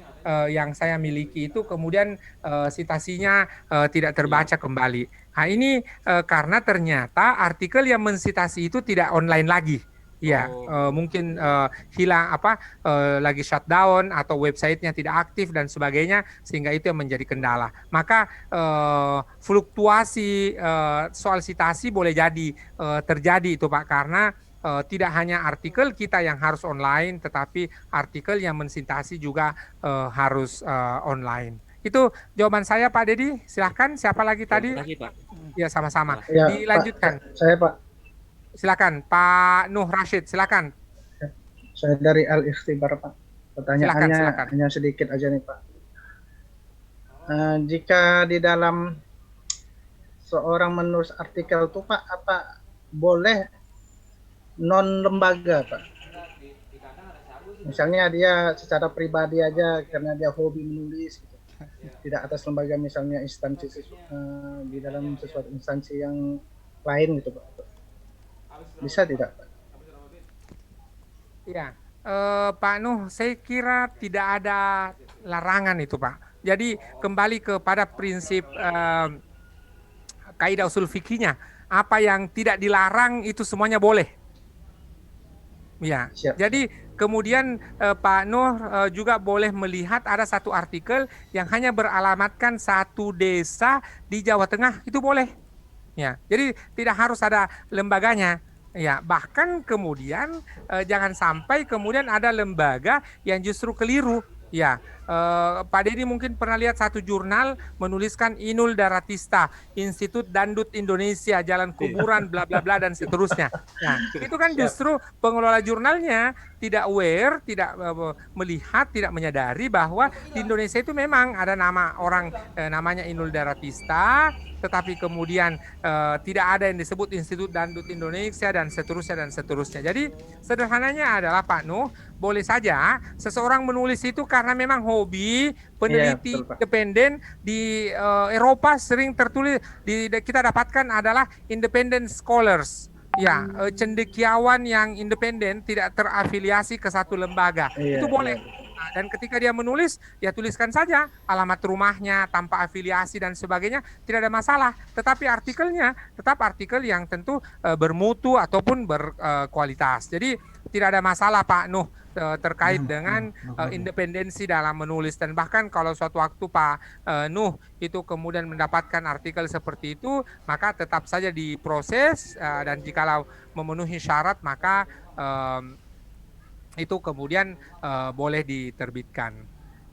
yang saya miliki itu kemudian sitasinya tidak terbaca kembali. Nah ini karena ternyata artikel yang mensitasi itu tidak online lagi. Ya, mungkin hilang lagi shutdown atau websitenya tidak aktif dan sebagainya, sehingga itu yang menjadi kendala. Maka fluktuasi soal sitasi boleh jadi terjadi itu Pak, karena tidak hanya artikel kita yang harus online, tetapi artikel yang mensitasi juga harus online. Itu jawaban saya Pak Dedi. Silahkan, siapa lagi tadi? Terima kasih Pak. Ya sama-sama. Ya, dilanjutkan. Pak, saya Pak. Silakan Pak Nuh Rashid, silakan. Saya dari Al-Ikhtibar Pak. Pertanyaannya silakan. hanya sedikit aja nih Pak. Jika di dalam seorang menulis artikel itu Pak, apa boleh non lembaga Pak? Misalnya dia secara pribadi aja karena dia hobi menulis, gitu. Tidak atas lembaga, misalnya instansi di dalam sesuatu instansi yang lain gitu Pak. Bisa tidak Pak? Ya, Pak Nuh, saya kira tidak ada larangan itu Pak. Jadi kembali kepada prinsip kaidah usul fikihnya, apa yang tidak dilarang itu semuanya boleh. Ya, Siap. jadi kemudian Pak Nuh juga boleh melihat ada satu artikel yang hanya beralamatkan satu desa di Jawa Tengah, itu boleh. Ya, jadi tidak harus ada lembaganya. Ya, bahkan kemudian jangan sampai kemudian ada lembaga yang justru keliru. Ya, Pak Dedi mungkin pernah lihat satu jurnal menuliskan Inul Daratista, Institut Dandut Indonesia, Jalan Kuburan, bla bla bla dan seterusnya. Nah, itu kan justru pengelola jurnalnya tidak aware, tidak melihat, tidak menyadari bahwa di Indonesia itu memang ada nama orang namanya Inul Daratista, tetapi kemudian tidak ada yang disebut Institut Dandut Indonesia dan seterusnya dan seterusnya. Jadi sederhananya adalah Pak Nuh, boleh saja seseorang menulis itu karena memang hobi, peneliti independen. Di Eropa sering tertulis, kita dapatkan adalah independent scholars. Ya, cendekiawan yang independen, tidak terafiliasi ke satu lembaga. Itu boleh. Nah, dan ketika dia menulis, ya tuliskan saja alamat rumahnya tanpa afiliasi dan sebagainya, tidak ada masalah. Tetapi artikelnya tetap artikel yang tentu bermutu ataupun berkualitas. Jadi tidak ada masalah Pak Nuh terkait dengan independensi dalam menulis. Dan bahkan kalau suatu waktu Pak Nuh itu kemudian mendapatkan artikel seperti itu, maka tetap saja diproses dan jikalau memenuhi syarat maka itu kemudian boleh diterbitkan.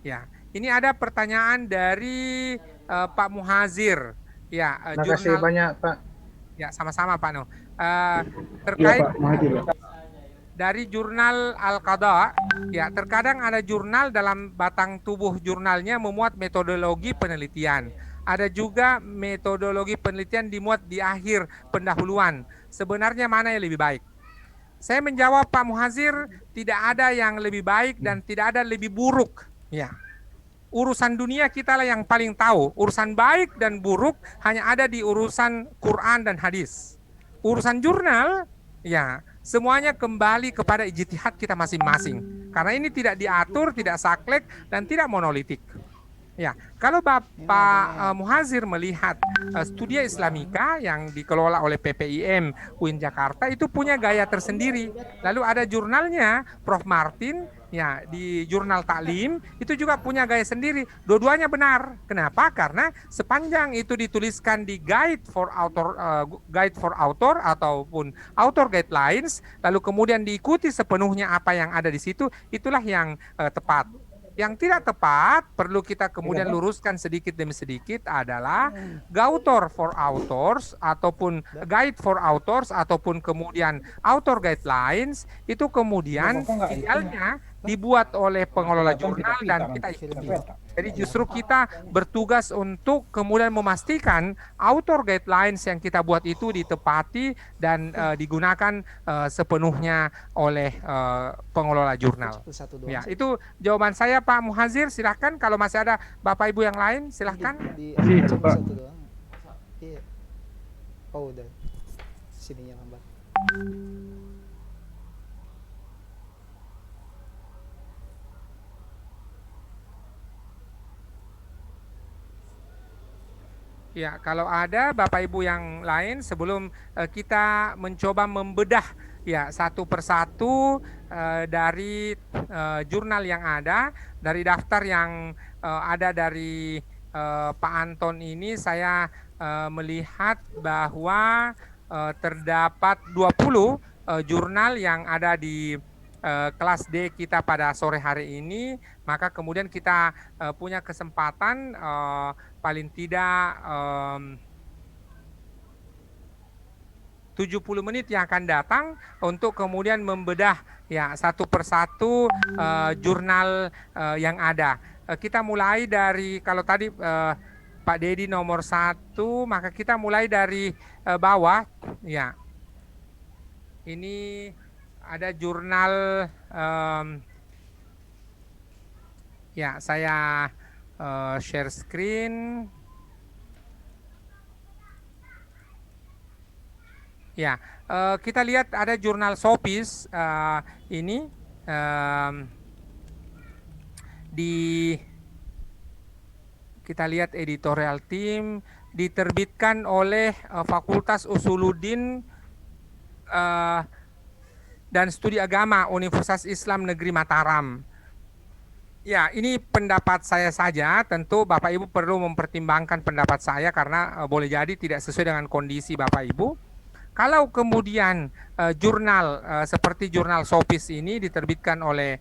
Ya, ini ada pertanyaan dari Pak Muhazir. Ya, terima kasih banyak Pak. Ya, sama-sama Pak Nuh. Terkait Pak Muhazir. Dari jurnal Al-Qadha, ya terkadang ada jurnal dalam batang tubuh jurnalnya memuat metodologi penelitian. Ada juga metodologi penelitian dimuat di akhir pendahuluan. Sebenarnya mana yang lebih baik? Saya menjawab Pak Muhazir, tidak ada yang lebih baik dan tidak ada lebih buruk. Ya, urusan dunia kita lah yang paling tahu. Urusan baik dan buruk hanya ada di urusan Quran dan hadis. Urusan jurnal, ya semuanya kembali kepada ijtihad kita masing-masing. Karena ini tidak diatur, tidak saklek dan tidak monolitik. Ya, kalau Bapak Muhazir melihat Studia Islamika yang dikelola oleh PPIM UIN Jakarta itu punya gaya tersendiri. Lalu ada jurnalnya Prof. Martin ya di jurnal taklim itu juga punya gaya sendiri. Dua-duanya benar. Kenapa? Karena sepanjang itu dituliskan di guide for author ataupun author guidelines, lalu kemudian diikuti sepenuhnya apa yang ada di situ, itulah yang tepat. Yang tidak tepat perlu kita kemudian luruskan sedikit demi sedikit adalah Gautor for Authors ataupun Guide for Authors ataupun kemudian Author Guidelines itu kemudian idealnya dibuat oleh pengelola jurnal dan kita ikuti. Jadi justru kita bertugas untuk kemudian memastikan author guidelines yang kita buat itu ditepati dan digunakan sepenuhnya oleh pengelola jurnal. Ya, itu jawaban saya Pak Muhazir. Silahkan kalau masih ada Bapak Ibu yang lain, silahkan. Satu doang. Iya. Oh udah. Sininya lambat. Ya, kalau ada Bapak Ibu yang lain sebelum kita mencoba membedah ya satu persatu dari jurnal yang ada, dari daftar yang ada dari Pak Anton ini, saya melihat bahwa terdapat 20 jurnal yang ada di kelas D kita pada sore hari ini, maka kemudian kita punya kesempatan paling tidak 70 menit yang akan datang untuk kemudian membedah ya satu persatu jurnal yang ada. Kita mulai dari, kalau tadi Pak Dedi nomor 1, maka kita mulai dari bawah ya. Ini ada jurnal ya, saya share screen. Ya, kita lihat ada jurnal Sopis ini kita lihat editorial team, diterbitkan oleh Fakultas Usuluddin dan Studi Agama Universitas Islam Negeri Mataram. Ya, ini pendapat saya saja. Tentu Bapak Ibu perlu mempertimbangkan pendapat saya karena boleh jadi tidak sesuai dengan kondisi Bapak Ibu. Kalau kemudian jurnal seperti jurnal Sopis ini diterbitkan oleh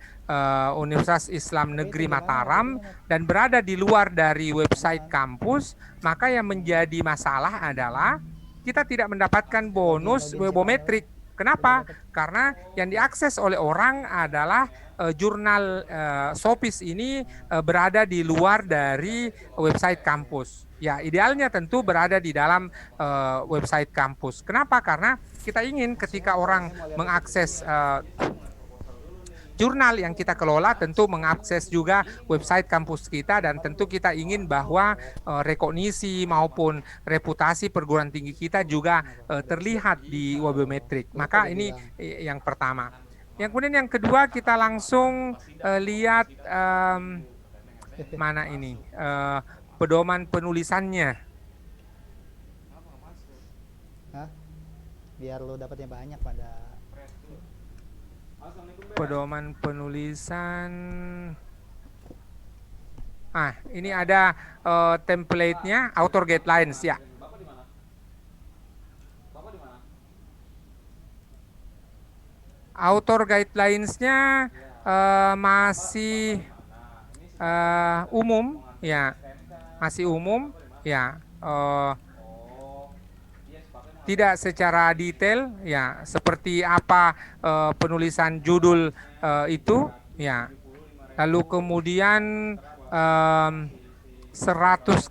Universitas Islam Negeri Mataram dan berada di luar dari website kampus, maka yang menjadi masalah adalah kita tidak mendapatkan bonus webometrik. Kenapa? Karena yang diakses oleh orang adalah jurnal Sopis ini berada di luar dari website kampus. Ya, idealnya tentu berada di dalam website kampus. Kenapa? Karena kita ingin ketika orang mengakses jurnal yang kita kelola, tentu mengakses juga website kampus kita, dan tentu kita ingin bahwa rekognisi maupun reputasi perguruan tinggi kita juga terlihat di webometrik. Maka ini yang pertama. Yang kemudian yang kedua, kita langsung lihat mana ini pedoman penulisannya. Hah? Biar lo dapatnya banyak pada Pedoman penulisan. Ini ada template-nya, author guidelines ya. Author guidelines-nya masih umum ya, masih umum ya. Tidak secara detail ya, seperti apa penulisan judul itu ya. Lalu kemudian 100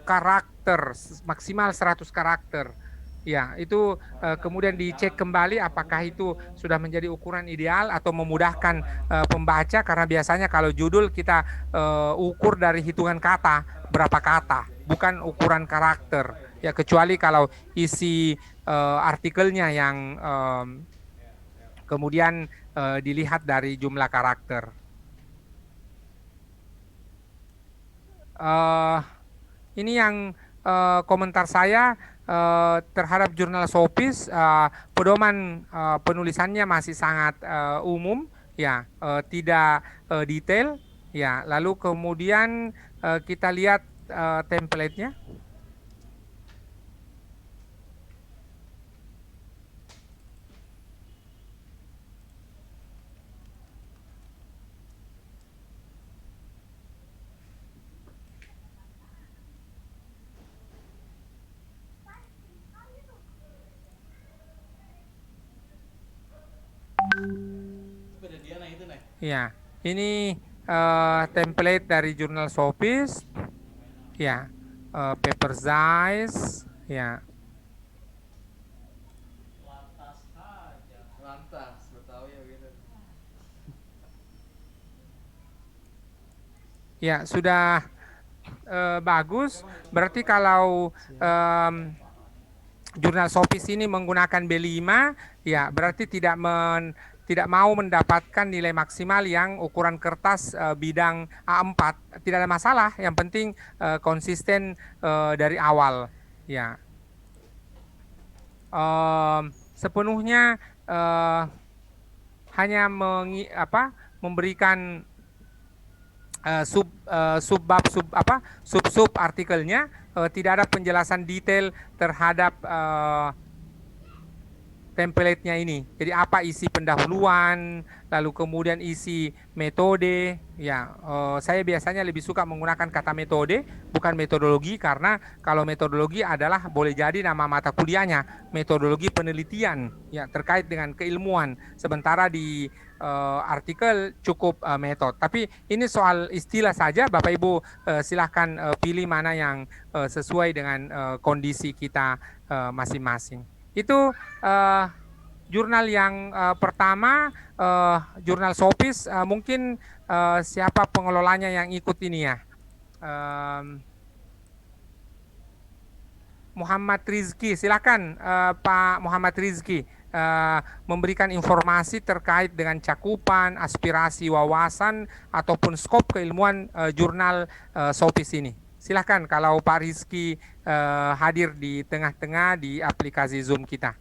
karakter, maksimal 100 karakter. Ya, itu kemudian dicek kembali apakah itu sudah menjadi ukuran ideal atau memudahkan pembaca, karena biasanya kalau judul kita ukur dari hitungan kata, berapa kata, bukan ukuran karakter. Ya, kecuali kalau isi artikelnya yang kemudian dilihat dari jumlah karakter. Ini yang komentar saya terhadap jurnal Sopis. Pedoman penulisannya masih sangat umum ya, tidak detail, ya. Lalu kemudian kita lihat template-nya. Ya, ini template dari jurnal Sophist, ya, paper size, ya. Ya, sudah bagus. Berarti kalau jurnal Sophist ini menggunakan B5, ya berarti tidak mau mendapatkan nilai maksimal yang ukuran kertas bidang A4. Tidak ada masalah, yang penting konsisten dari awal, ya. Sepenuhnya hanya memberikan sub artikelnya, tidak ada penjelasan detail terhadap template-nya ini. Jadi apa isi pendahuluan, lalu kemudian isi metode, ya. Saya biasanya lebih suka menggunakan kata metode, bukan metodologi, karena kalau metodologi adalah boleh jadi nama mata kuliahnya, metodologi penelitian, ya, terkait dengan keilmuan. Sementara di artikel cukup metode. Tapi ini soal istilah saja, Bapak Ibu silahkan pilih mana yang sesuai dengan kondisi kita masing-masing. Itu jurnal yang pertama, jurnal Sophist. Mungkin siapa pengelolanya yang ikut ini ya? Muhammad Rizky, silakan Pak Muhammad Rizky memberikan informasi terkait dengan cakupan, aspirasi, wawasan ataupun skop keilmuan jurnal Sophist ini. Silahkan kalau Pak Rizky hadir di tengah-tengah di aplikasi Zoom kita.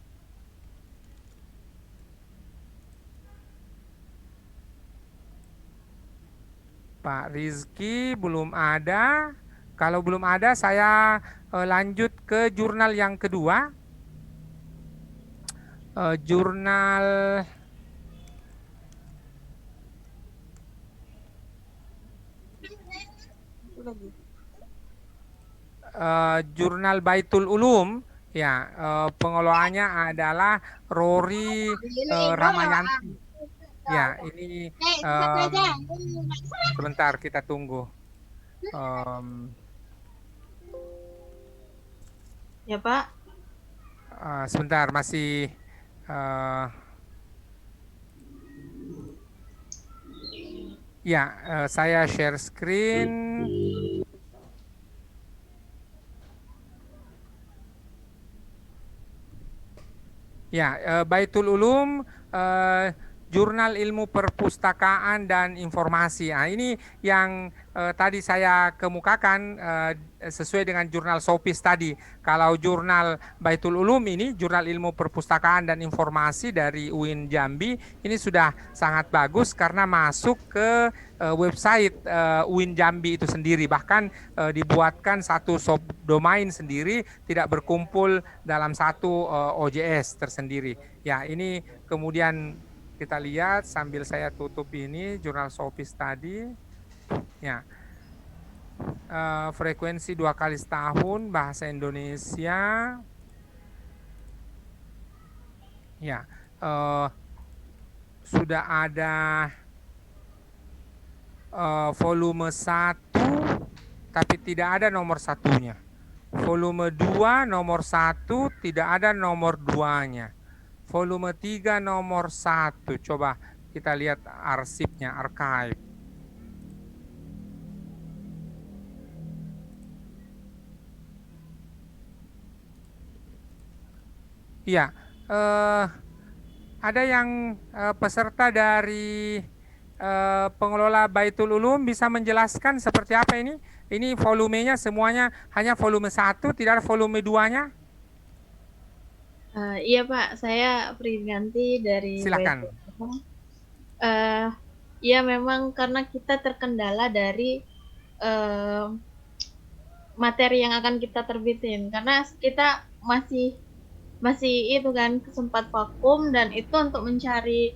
Pak Rizky belum ada. Kalau belum ada, saya lanjut ke jurnal yang kedua. Jurnal Jurnal Baitul Ulum, ya, pengelolanya adalah Rory Ramayanti. Ya, ini sebentar kita tunggu. Ya Pak. Sebentar, masih ya, saya share screen. Ya, Baitul Ulum, Jurnal Ilmu Perpustakaan dan Informasi. Nah, ini yang tadi saya kemukakan sesuai dengan jurnal Sophist tadi. Kalau jurnal Baitul Ulum ini, Jurnal Ilmu Perpustakaan dan Informasi dari UIN Jambi, ini sudah sangat bagus karena masuk ke website UIN Jambi itu sendiri. Bahkan dibuatkan satu subdomain sendiri, tidak berkumpul dalam satu OJS tersendiri. Ya, ini kemudian kita lihat sambil saya tutup ini jurnal Sophist tadi, ya, frekuensi 2 kali setahun bahasa Indonesia, ya, sudah ada volume 1 tapi tidak ada nomor satunya, volume 2 nomor 1 tidak ada nomor 2-nya. Volume 3 nomor 1. Coba kita lihat arsipnya, archive. Iya, ada yang peserta dari pengelola Baitul Ulum bisa menjelaskan seperti apa ini? Ini volumenya semuanya hanya volume 1, tidak ada volume 2-nya? Iya Pak, saya Priyanti dari Silakan. eh ya memang karena kita terkendala dari eh, materi yang akan kita terbitin karena kita masih masih itu kan sempat vakum dan itu untuk mencari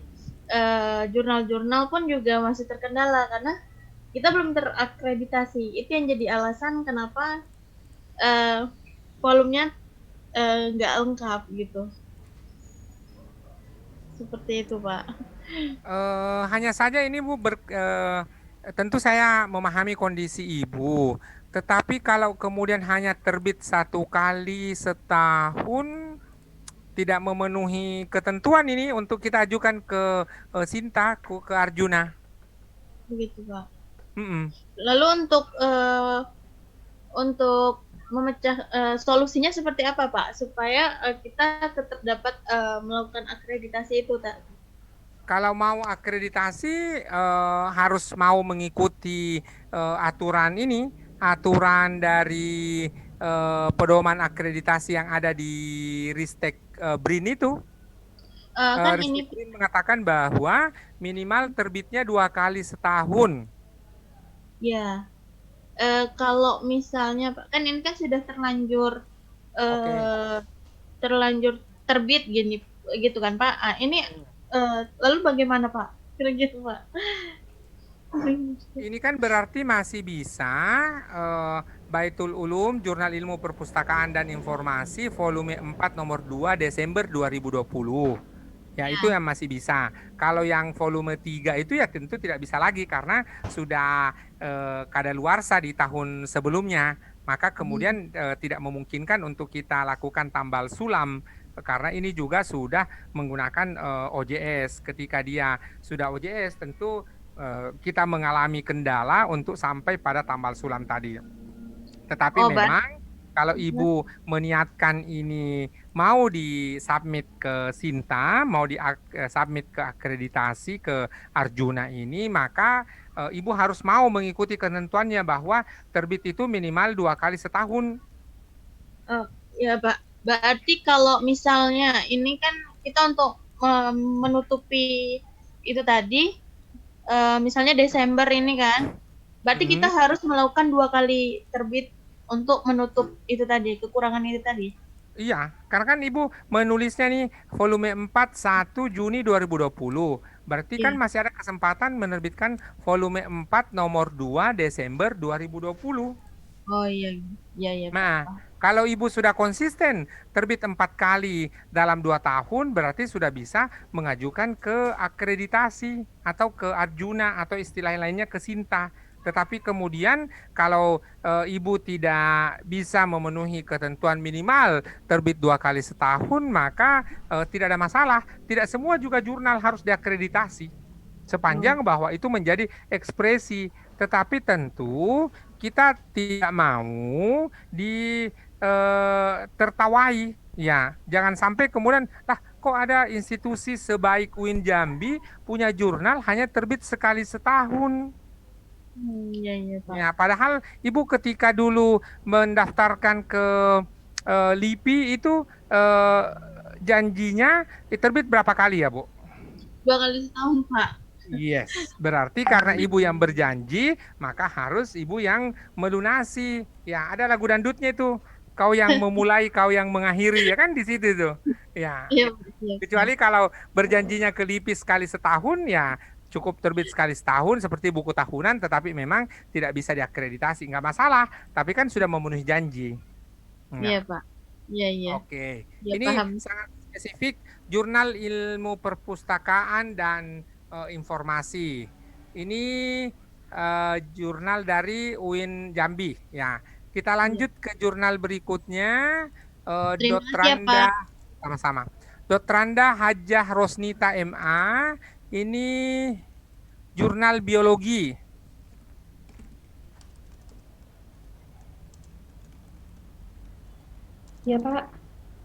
jurnal-jurnal pun juga masih terkendala karena kita belum terakreditasi. Itu yang jadi alasan kenapa volumenya nggak lengkap gitu. Seperti itu, Pak. Hanya saja ini Bu tentu saya memahami kondisi Ibu, tetapi kalau kemudian hanya terbit 1 kali setahun tidak memenuhi ketentuan ini untuk kita ajukan ke Sinta, ke Arjuna. Begitu, Pak. Mm-mm. Lalu untuk memecah solusinya seperti apa, Pak? Supaya kita tetap dapat melakukan akreditasi itu, tak? Kalau mau akreditasi harus mau mengikuti aturan ini, aturan dari pedoman akreditasi yang ada di Ristek BRIN itu. Kan ini Ristek BRIN mengatakan bahwa minimal terbitnya 2 kali setahun. ya. Kalau misalnya Pak, kan ini kan sudah terlanjur terlanjur terbit gini gitu kan Pak. Ini lalu bagaimana Pak? Kira gitu Pak. Ini kan berarti masih bisa Baitul Ulum Jurnal Ilmu Perpustakaan dan Informasi volume 4 nomor 2 Desember 2020. Ya, itu yang masih bisa. Kalau yang volume 3 itu ya tentu tidak bisa lagi karena sudah kadaluarsa di tahun sebelumnya. Maka kemudian tidak memungkinkan untuk kita lakukan tambal sulam karena ini juga sudah menggunakan OJS. Ketika dia sudah OJS tentu kita mengalami kendala untuk sampai pada tambal sulam tadi. Tetapi memang kalau Ibu meniatkan ini mau disubmit ke Sinta, mau disubmit ke akreditasi ke Arjuna ini, maka Ibu harus mau mengikuti ketentuannya bahwa terbit itu minimal 2 kali setahun. Ya Pak, berarti kalau misalnya ini kan kita untuk menutupi itu tadi, misalnya Desember ini kan, berarti kita harus melakukan 2 kali terbit untuk menutup itu tadi, kekurangan itu tadi. Iya, karena kan Ibu menulisnya nih volume 4 1 Juni 2020. Berarti kan masih ada kesempatan menerbitkan volume 4 nomor 2 Desember 2020. Oh iya, iya Pak. Nah, kalau Ibu sudah konsisten terbit 4 kali dalam 2 tahun, berarti sudah bisa mengajukan ke akreditasi atau ke Arjuna atau istilah lainnya ke Sinta. Tetapi kemudian kalau Ibu tidak bisa memenuhi ketentuan minimal terbit 2 kali setahun, maka tidak ada masalah. Tidak semua juga jurnal harus diakreditasi. Sepanjang bahwa itu menjadi ekspresi. Tetapi tentu kita tidak mau tertawai. Ya, jangan sampai kemudian, lah kok ada institusi sebaik UIN Jambi punya jurnal hanya terbit sekali setahun. Iya Pak. Ya, padahal Ibu ketika dulu mendaftarkan ke LIPI itu janjinya terbit berapa kali ya, Bu? 2 kali setahun, Pak. Yes, berarti karena Ibu yang berjanji, maka harus Ibu yang melunasi. Ya, ada lagu dangdutnya itu. Kau yang memulai, kau yang mengakhiri, ya kan di situ tuh. Ya. Kecuali kalau berjanjinya ke LIPI sekali setahun, ya cukup terbit sekali setahun seperti buku tahunan, tetapi memang tidak bisa diakreditasi, nggak masalah. Tapi kan sudah memenuhi janji. Iya Pak. Iya. Oke. Ya, Ini paham. sangat spesifik Jurnal Ilmu Perpustakaan dan Informasi. Ini jurnal dari UIN Jambi. Ya, kita lanjut ke jurnal berikutnya. Dotranda, sama-sama. Dotranda Hajah Rosnita MA. Ini jurnal biologi. Ya Pak.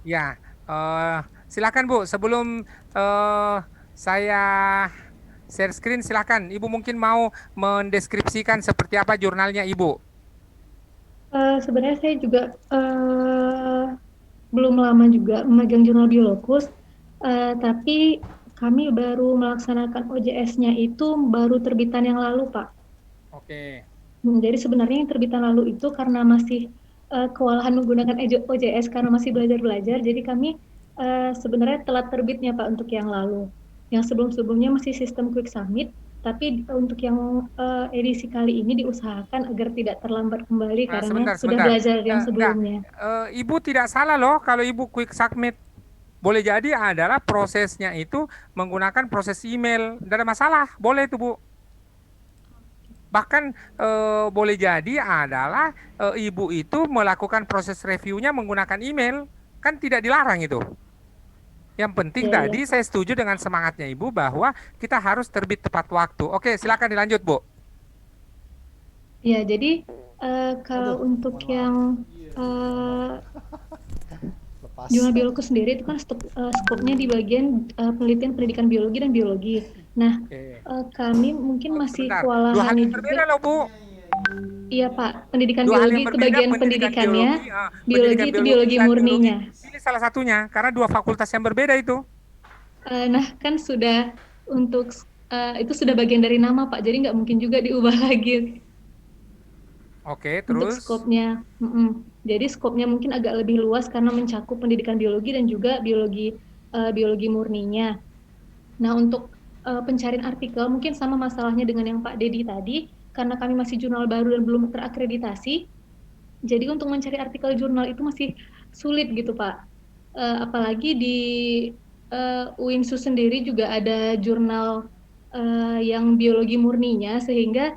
Ya, silakan Bu. Sebelum saya share screen, silakan. Ibu mungkin mau mendeskripsikan seperti apa jurnalnya Ibu. Sebenarnya saya juga belum lama juga memegang jurnal Biolokus, tapi kami baru melaksanakan OJS-nya itu baru terbitan yang lalu, Pak. Oke. Jadi sebenarnya yang terbitan lalu itu karena masih kewalahan menggunakan OJS karena masih belajar-belajar, jadi kami sebenarnya telat terbitnya, Pak, untuk yang lalu. Yang sebelum-sebelumnya masih sistem quick submit, tapi untuk yang edisi kali ini diusahakan agar tidak terlambat kembali Nah, karena sudah sebentar. belajar yang Enggak. sebelumnya. Ibu tidak salah loh kalau Ibu quick submit. Boleh jadi adalah prosesnya itu menggunakan proses email. Tidak ada masalah. Boleh itu, Bu. Bahkan boleh jadi adalah Ibu itu melakukan proses reviewnya menggunakan email. Kan tidak dilarang itu. Yang penting Iya, tadi saya setuju dengan semangatnya Ibu bahwa kita harus terbit tepat waktu. Oke, silakan dilanjut, Bu. Ya, jadi kalau untuk yang Lepas. jurnal biologi sendiri itu kan skopnya di bagian penelitian pendidikan biologi dan biologi. Nah, Oke. kami mungkin masih Sebentar. Dua hal kewalahan yang berbeda juga. loh, Bu. Iya, Pak. Pendidikan Dua hal biologi yang itu berbeda, bagian pendidikan pendidikannya, biologi biologi itu biologi dan murninya. Ini salah satunya, karena dua fakultas yang berbeda itu. Nah, kan sudah untuk itu sudah bagian dari nama, Pak. Jadi nggak mungkin juga diubah lagi Oke, untuk terus? skopnya. Jadi skopnya mungkin agak lebih luas karena mencakup pendidikan biologi dan juga biologi murninya. Nah, untuk pencarian artikel mungkin sama masalahnya dengan yang Pak Dedi tadi, karena kami masih jurnal baru dan belum terakreditasi, jadi untuk mencari artikel jurnal itu masih sulit gitu, Pak. Apalagi di UINSU sendiri juga ada jurnal yang biologi murninya, sehingga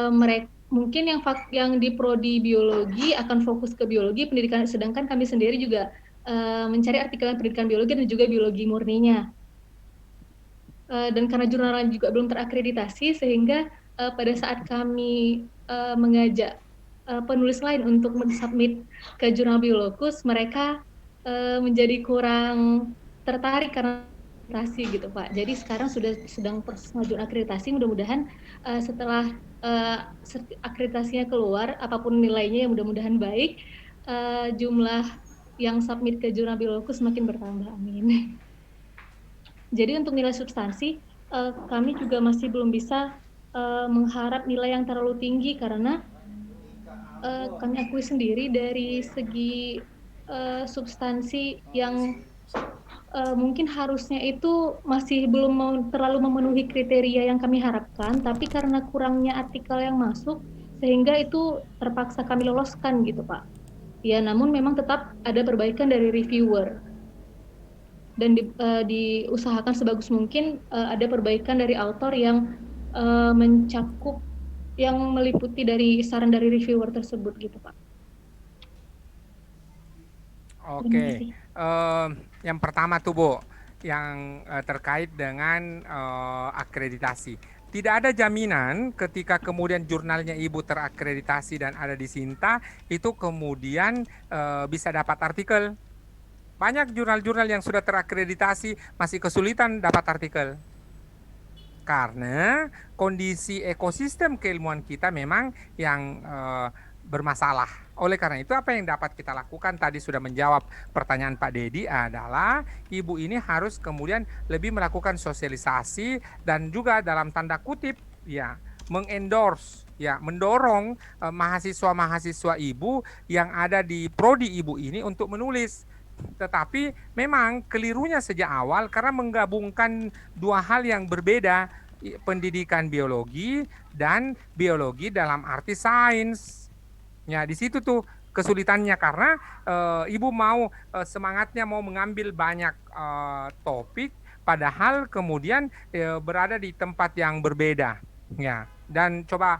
mereka mungkin yang di prodi biologi akan fokus ke biologi pendidikan, sedangkan kami sendiri juga mencari artikel pendidikan biologi dan juga biologi murninya. Dan karena jurnalnya juga belum terakreditasi, sehingga pada saat kami mengajak penulis lain untuk mensubmit ke jurnal Biolokus, mereka menjadi kurang tertarik karena akreditasi gitu, Pak. Jadi sekarang sedang proses pengajuan akreditasi, mudah-mudahan setelah akreditasinya keluar, apapun nilainya yang mudah-mudahan baik, jumlah yang submit ke jurnal Biolokus semakin bertambah, amin. Jadi untuk nilai substansi, kami juga masih belum bisa mengharap nilai yang terlalu tinggi karena kami akui sendiri dari segi substansi yang mungkin harusnya itu masih belum terlalu memenuhi kriteria yang kami harapkan, tapi karena kurangnya artikel yang masuk, sehingga itu terpaksa kami loloskan gitu, Pak. Ya, namun memang tetap ada perbaikan dari reviewer. Dan diusahakan sebagus mungkin ada perbaikan dari author yang mencakup, yang meliputi dari saran dari reviewer tersebut gitu, Pak. Oke. Yang pertama tuh, Bu, yang terkait dengan akreditasi. Tidak ada jaminan ketika kemudian jurnalnya Ibu terakreditasi dan ada di Sinta, itu kemudian bisa dapat artikel. Banyak jurnal-jurnal yang sudah terakreditasi masih kesulitan dapat artikel. Karena kondisi ekosistem keilmuan kita memang yang bermasalah. Oleh karena itu apa yang dapat kita lakukan, tadi sudah menjawab pertanyaan Pak Dedi, adalah Ibu ini harus kemudian lebih melakukan sosialisasi dan juga dalam tanda kutip ya mengendorse, ya mendorong mahasiswa-mahasiswa Ibu yang ada di prodi Ibu ini untuk menulis. Tetapi memang kelirunya sejak awal karena menggabungkan dua hal yang berbeda, pendidikan biologi dan biologi dalam arti sains. Ya, di situ tuh kesulitannya karena Ibu mau semangatnya mau mengambil banyak topik, padahal kemudian berada di tempat yang berbeda. Ya, dan coba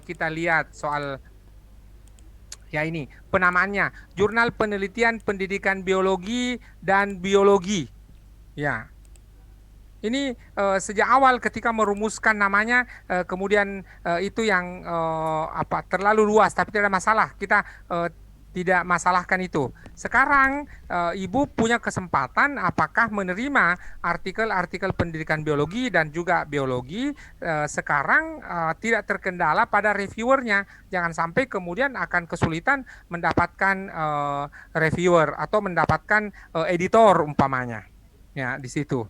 kita lihat soal ya ini penamaannya, Jurnal Penelitian Pendidikan Biologi dan Biologi. Ya. Ini sejak awal ketika merumuskan namanya kemudian itu yang terlalu luas, tapi tidak masalah. Kita tidak masalahkan itu. Sekarang Ibu punya kesempatan apakah menerima artikel-artikel pendidikan biologi dan juga biologi sekarang tidak terkendala pada reviewernya. Jangan sampai kemudian akan kesulitan mendapatkan reviewer atau mendapatkan editor umpamanya. Ya, di situ.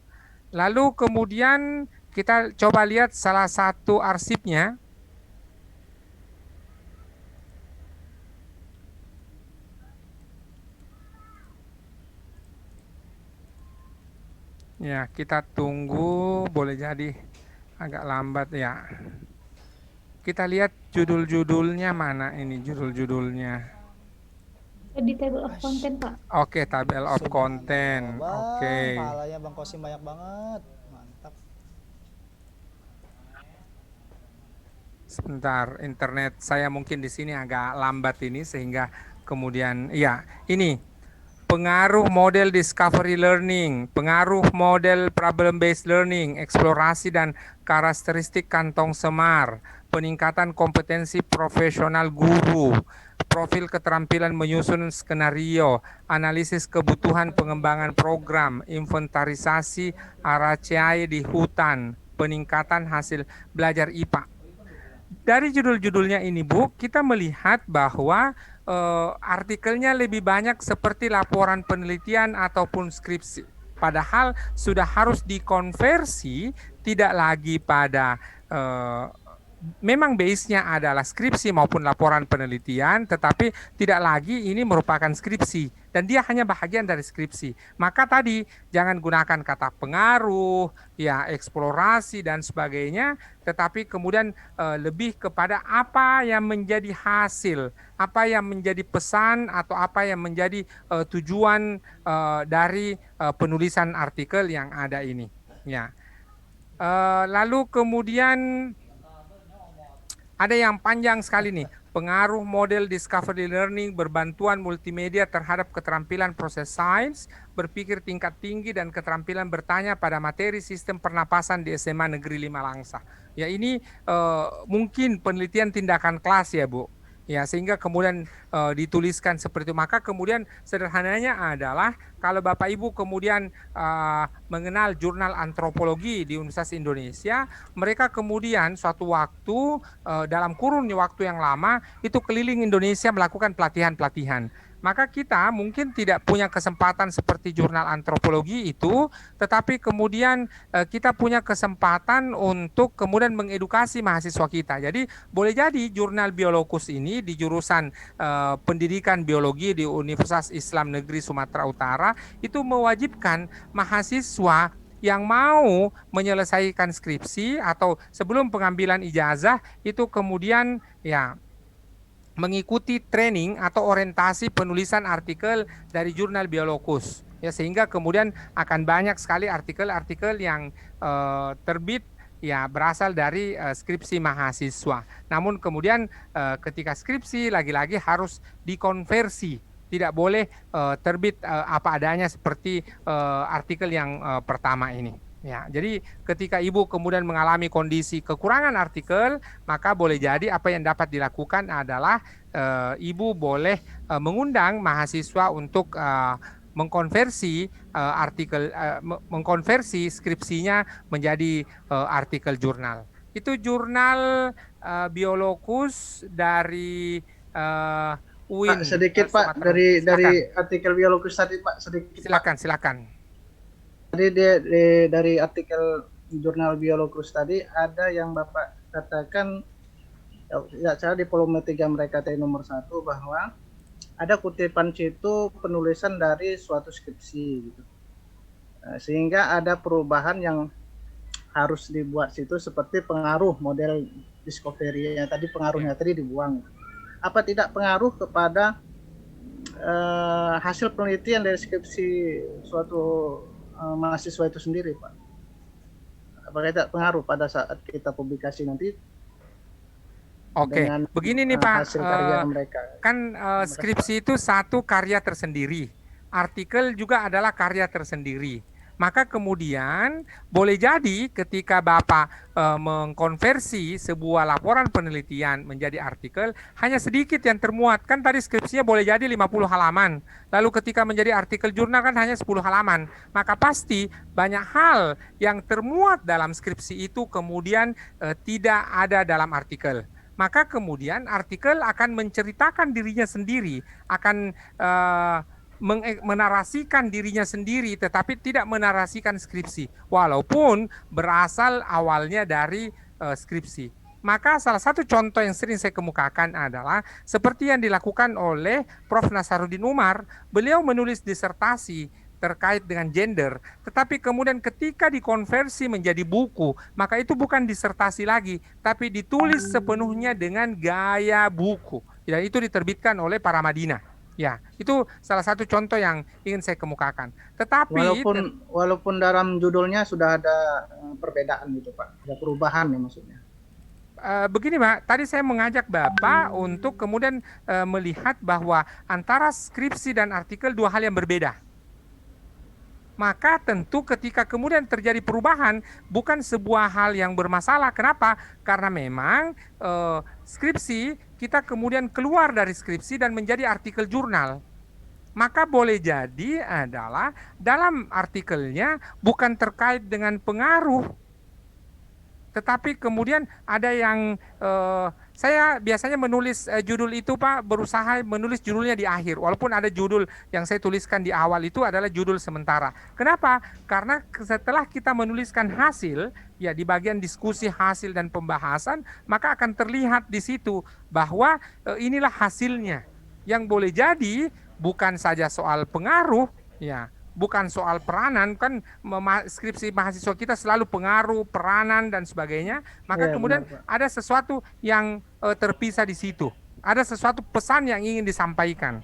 Lalu kemudian kita coba lihat salah satu arsipnya. Ya, kita tunggu, boleh jadi agak lambat ya. Kita lihat judul-judulnya mana ini judul-judulnya. Di table of content, Pak. Oke, table of content. Bang, Oke. pahalanya Bang Kosim banyak banget. Mantap. Sebentar, internet saya mungkin di sini agak lambat ini sehingga kemudian ya, ini pengaruh model discovery learning, pengaruh model problem based learning, eksplorasi dan karakteristik kantong semar, peningkatan kompetensi profesional guru, profil keterampilan menyusun skenario, analisis kebutuhan pengembangan program, inventarisasi RCI di hutan, peningkatan hasil belajar IPA. Dari judul-judulnya ini, Bu, kita melihat bahwa artikelnya lebih banyak seperti laporan penelitian ataupun skripsi. Padahal sudah harus dikonversi, tidak lagi pada memang base-nya adalah skripsi maupun laporan penelitian, tetapi tidak lagi ini merupakan skripsi dan dia hanya bahagian dari skripsi. Maka tadi jangan gunakan kata pengaruh, ya eksplorasi dan sebagainya, tetapi kemudian lebih kepada apa yang menjadi hasil, apa yang menjadi pesan atau apa yang menjadi tujuan dari penulisan artikel yang ada ini. Ya. Lalu kemudian ada yang panjang sekali nih, pengaruh model discovery learning berbantuan multimedia terhadap keterampilan proses sains, berpikir tingkat tinggi dan keterampilan bertanya pada materi sistem pernapasan di SMA Negeri 5 Langsa. Ya ini mungkin penelitian tindakan kelas ya Bu. Ya sehingga kemudian dituliskan seperti itu. Maka kemudian sederhananya adalah kalau Bapak Ibu kemudian mengenal jurnal antropologi di Universitas Indonesia, mereka kemudian suatu waktu dalam kurun waktu yang lama itu keliling Indonesia melakukan pelatihan-pelatihan. Maka kita mungkin tidak punya kesempatan seperti jurnal antropologi itu, tetapi kemudian kita punya kesempatan untuk kemudian mengedukasi mahasiswa kita. Jadi boleh jadi jurnal Biolokus ini di jurusan pendidikan biologi di Universitas Islam Negeri Sumatera Utara itu mewajibkan mahasiswa yang mau menyelesaikan skripsi atau sebelum pengambilan ijazah itu kemudian ya mengikuti training atau orientasi penulisan artikel dari jurnal Biolokus ya sehingga kemudian akan banyak sekali artikel-artikel yang terbit ya berasal dari skripsi mahasiswa. Namun kemudian ketika skripsi lagi-lagi harus dikonversi, tidak boleh terbit apa adanya seperti artikel yang pertama ini. Ya, jadi ketika Ibu kemudian mengalami kondisi kekurangan artikel, maka boleh jadi apa yang dapat dilakukan adalah Ibu boleh mengundang mahasiswa untuk mengkonversi artikel, mengkonversi skripsinya menjadi artikel jurnal. Itu jurnal Biolokus dari UIN. Pak, sedikit Pak dari artikel Biolokus tadi Pak sedikit. Silakan. Tadi dari artikel jurnal Biolokus tadi ada yang Bapak katakan ya saya di volume 3 mereka tadi nomor 1 bahwa ada kutipan situ penulisan dari suatu skripsi gitu. Sehingga ada perubahan yang harus dibuat situ seperti pengaruh model discovery yang tadi pengaruhnya tadi dibuang. Apa tidak pengaruh kepada hasil penelitian dari skripsi suatu mahasiswa itu sendiri, Pak? Apakah tidak pengaruh pada saat kita publikasi nanti? Oke, begini nih Pak, hasil karya mereka. Kan skripsi itu satu karya tersendiri, artikel juga adalah karya tersendiri. Maka kemudian boleh jadi ketika Bapak mengkonversi sebuah laporan penelitian menjadi artikel, hanya sedikit yang termuat. Kan tadi skripsinya boleh jadi 50 halaman. Lalu ketika menjadi artikel jurnal kan hanya 10 halaman. Maka pasti banyak hal yang termuat dalam skripsi itu kemudian tidak ada dalam artikel. Maka kemudian artikel akan menceritakan dirinya sendiri, akan menarasikan dirinya sendiri tetapi tidak menarasikan skripsi walaupun berasal awalnya dari skripsi. Maka salah satu contoh yang sering saya kemukakan adalah seperti yang dilakukan oleh Prof. Nasaruddin Umar. Beliau menulis disertasi terkait dengan gender, tetapi kemudian ketika dikonversi menjadi buku, maka itu bukan disertasi lagi, tapi ditulis sepenuhnya dengan gaya buku. Dan itu diterbitkan oleh Paramadina. Ya, itu salah satu contoh yang ingin saya kemukakan. Tetapi walaupun dalam judulnya sudah ada perbedaan gitu Pak, ada perubahan ya maksudnya. Begini Pak, tadi saya mengajak Bapak untuk kemudian melihat bahwa antara skripsi dan artikel dua hal yang berbeda. Maka tentu ketika kemudian terjadi perubahan bukan sebuah hal yang bermasalah. Kenapa? Karena memang skripsi kita kemudian keluar dari skripsi dan menjadi artikel jurnal. Maka boleh jadi adalah dalam artikelnya bukan terkait dengan pengaruh, tetapi kemudian ada yang saya biasanya menulis judul itu Pak, berusaha menulis judulnya di akhir. Walaupun ada judul yang saya tuliskan di awal itu adalah judul sementara. Kenapa? Karena setelah kita menuliskan hasil, ya di bagian diskusi hasil dan pembahasan, maka akan terlihat di situ bahwa inilah hasilnya. Yang boleh jadi bukan saja soal pengaruh, ya. Bukan soal peranan, kan skripsi mahasiswa kita selalu pengaruh, peranan dan sebagainya. Maka kemudian benar, ada sesuatu yang terpisah di situ. Ada sesuatu pesan yang ingin disampaikan.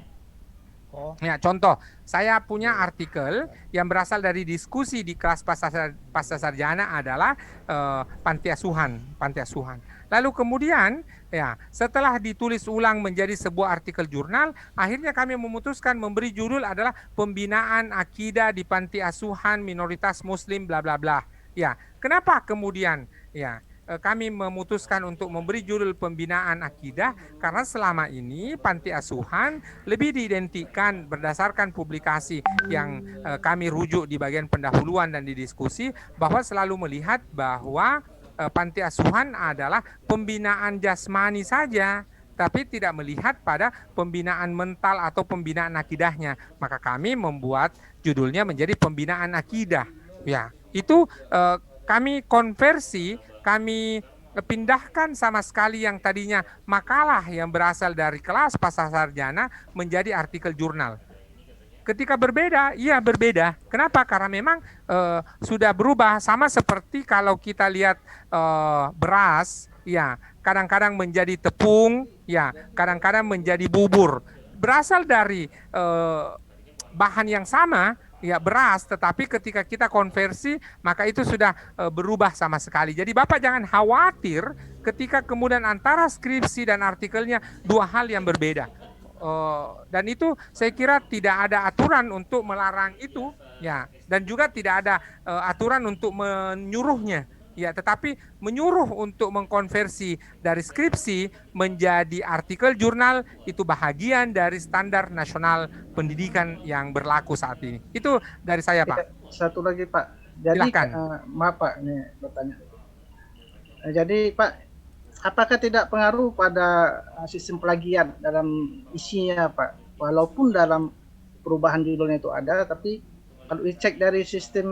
Ya, contoh, saya punya artikel yang berasal dari diskusi di kelas pasca sarjana adalah panti asuhan. Lalu kemudian ya setelah ditulis ulang menjadi sebuah artikel jurnal, akhirnya kami memutuskan memberi judul adalah pembinaan akidah di panti asuhan minoritas muslim bla bla bla. Ya, kenapa kemudian ya kami memutuskan untuk memberi judul pembinaan akidah? Karena selama ini panti asuhan lebih diidentikan berdasarkan publikasi yang kami rujuk di bagian pendahuluan dan di diskusi bahwa selalu melihat bahwa panti asuhan adalah pembinaan jasmani saja, tapi tidak melihat pada pembinaan mental atau pembinaan akidahnya. Maka kami membuat judulnya menjadi pembinaan akidah. Ya, itu kami konversi, kami pindahkan sama sekali yang tadinya makalah yang berasal dari kelas pasca sarjana menjadi artikel jurnal. Ketika berbeda, iya berbeda. Kenapa? Karena memang sudah berubah. Sama seperti kalau kita lihat beras, ya kadang-kadang menjadi tepung, ya kadang-kadang menjadi bubur. Berasal dari bahan yang sama, ya beras, tetapi ketika kita konversi, maka itu sudah berubah sama sekali. Jadi Bapak jangan khawatir ketika kemudian antara skripsi dan artikelnya dua hal yang berbeda. Dan itu saya kira tidak ada aturan untuk melarang itu, ya, dan juga tidak ada aturan untuk menyuruhnya, ya, tetapi menyuruh untuk mengkonversi dari skripsi menjadi artikel jurnal itu bahagian dari standar nasional pendidikan yang berlaku saat ini. Itu dari saya, Pak. Satu lagi, Pak. Jadi maaf Pak, ini bertanya. Jadi Pak, apakah tidak pengaruh pada sistem plagiat dalam isinya Pak? Walaupun dalam perubahan judulnya itu ada, tapi kalau dicek dari sistem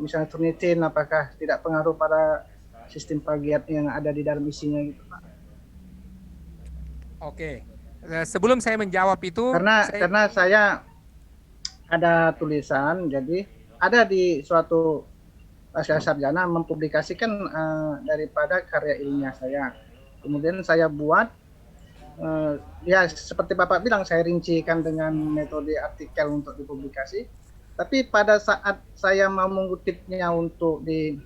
misalnya Turnitin, apakah tidak pengaruh pada sistem plagiat yang ada di dalam isinya gitu Pak? Oke, sebelum saya menjawab itu, karena saya ada tulisan, jadi ada di suatu pasca sarjana mempublikasikan daripada karya ilmiah saya. Kemudian saya buat, ya seperti Bapak bilang, saya rincikan dengan metode artikel untuk dipublikasi. Tapi pada saat saya mau mengutipnya untuk di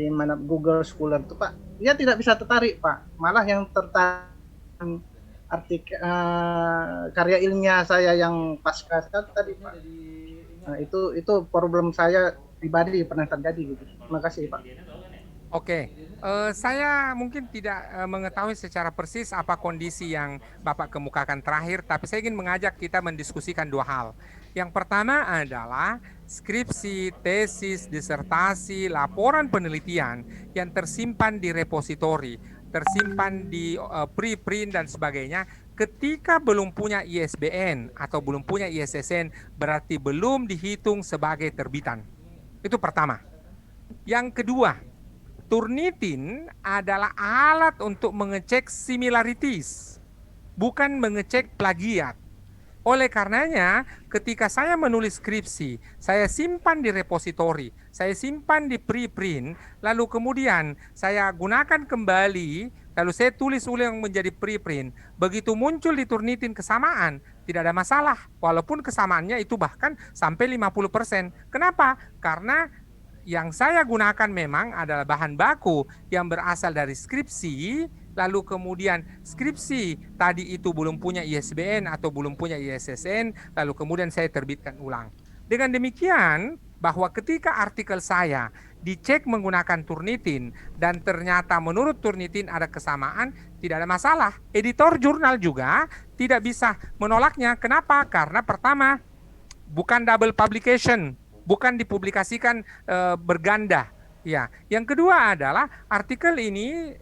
mana Google Scholar itu Pak, dia tidak bisa tertarik Pak. Malah yang tertarik artikel karya ilmiah saya yang pasca tadi Pak. Nah, itu problem saya pribadi pernah terjadi gitu. Terima kasih Pak. Oke, saya mungkin tidak mengetahui secara persis apa kondisi yang Bapak kemukakan terakhir, tapi saya ingin mengajak kita mendiskusikan dua hal. Yang pertama adalah skripsi, tesis, disertasi, laporan penelitian yang tersimpan di repositori, tersimpan di preprint dan sebagainya, ketika belum punya ISBN atau belum punya ISSN berarti belum dihitung sebagai terbitan. Itu pertama. Yang kedua, Turnitin adalah alat untuk mengecek similarities, bukan mengecek plagiat. Oleh karenanya, ketika saya menulis skripsi, saya simpan di repositori, saya simpan di preprint, lalu kemudian saya gunakan kembali, lalu saya tulis ulang menjadi preprint. Begitu muncul di Turnitin kesamaan, tidak ada masalah, walaupun kesamaannya itu bahkan sampai 50%. Kenapa? Karena yang saya gunakan memang adalah bahan baku yang berasal dari skripsi, lalu kemudian skripsi tadi itu belum punya ISBN atau belum punya ISSN, lalu kemudian saya terbitkan ulang. Dengan demikian, bahwa ketika artikel saya dicek menggunakan Turnitin dan ternyata menurut Turnitin ada kesamaan, tidak ada masalah. Editor jurnal juga tidak bisa menolaknya. Kenapa? Karena pertama, bukan double publication, bukan dipublikasikan berganda. Ya, yang kedua adalah artikel ini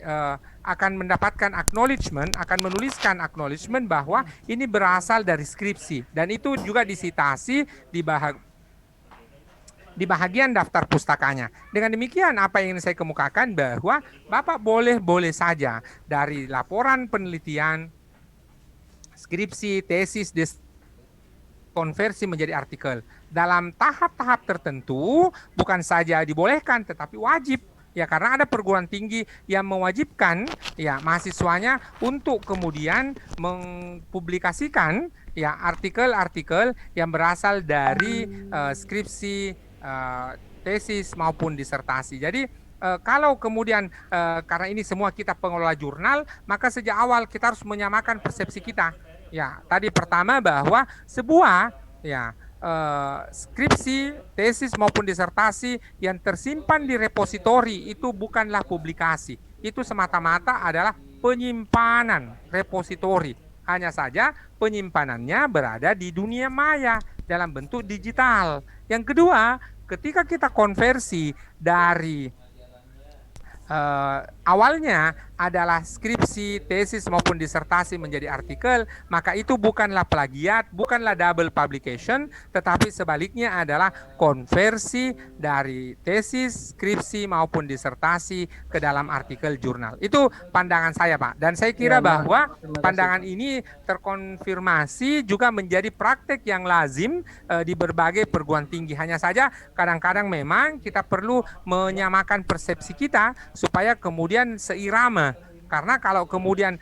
akan mendapatkan acknowledgement, akan menuliskan acknowledgement bahwa ini berasal dari skripsi dan itu juga disitasi di bahagian daftar pustakanya. Dengan demikian apa yang ingin saya kemukakan bahwa Bapak boleh saja dari laporan penelitian, skripsi, tesis, konversi menjadi artikel. Dalam tahap-tahap tertentu bukan saja dibolehkan tetapi wajib. Ya, karena ada perguruan tinggi yang mewajibkan ya mahasiswanya untuk kemudian mempublikasikan ya artikel-artikel yang berasal dari skripsi, tesis maupun disertasi. Jadi kalau kemudian karena ini semua kita pengelola jurnal, maka sejak awal kita harus menyamakan persepsi kita. Ya, tadi pertama bahwa sebuah ya skripsi, tesis maupun disertasi yang tersimpan di repositori itu bukanlah publikasi. Itu semata-mata adalah penyimpanan repositori. Hanya saja penyimpanannya berada di dunia maya dalam bentuk digital. Yang kedua, ketika kita konversi dari awalnya adalah skripsi, tesis maupun disertasi menjadi artikel, maka itu bukanlah plagiat, bukanlah double publication, tetapi sebaliknya adalah konversi dari tesis, skripsi maupun disertasi ke dalam artikel jurnal. Itu pandangan saya, Pak. Dan saya kira bahwa pandangan ini terkonfirmasi juga menjadi praktek yang lazim di berbagai perguruan tinggi. Hanya saja kadang-kadang memang kita perlu menyamakan persepsi kita supaya kemudian seirama. Karena kalau kemudian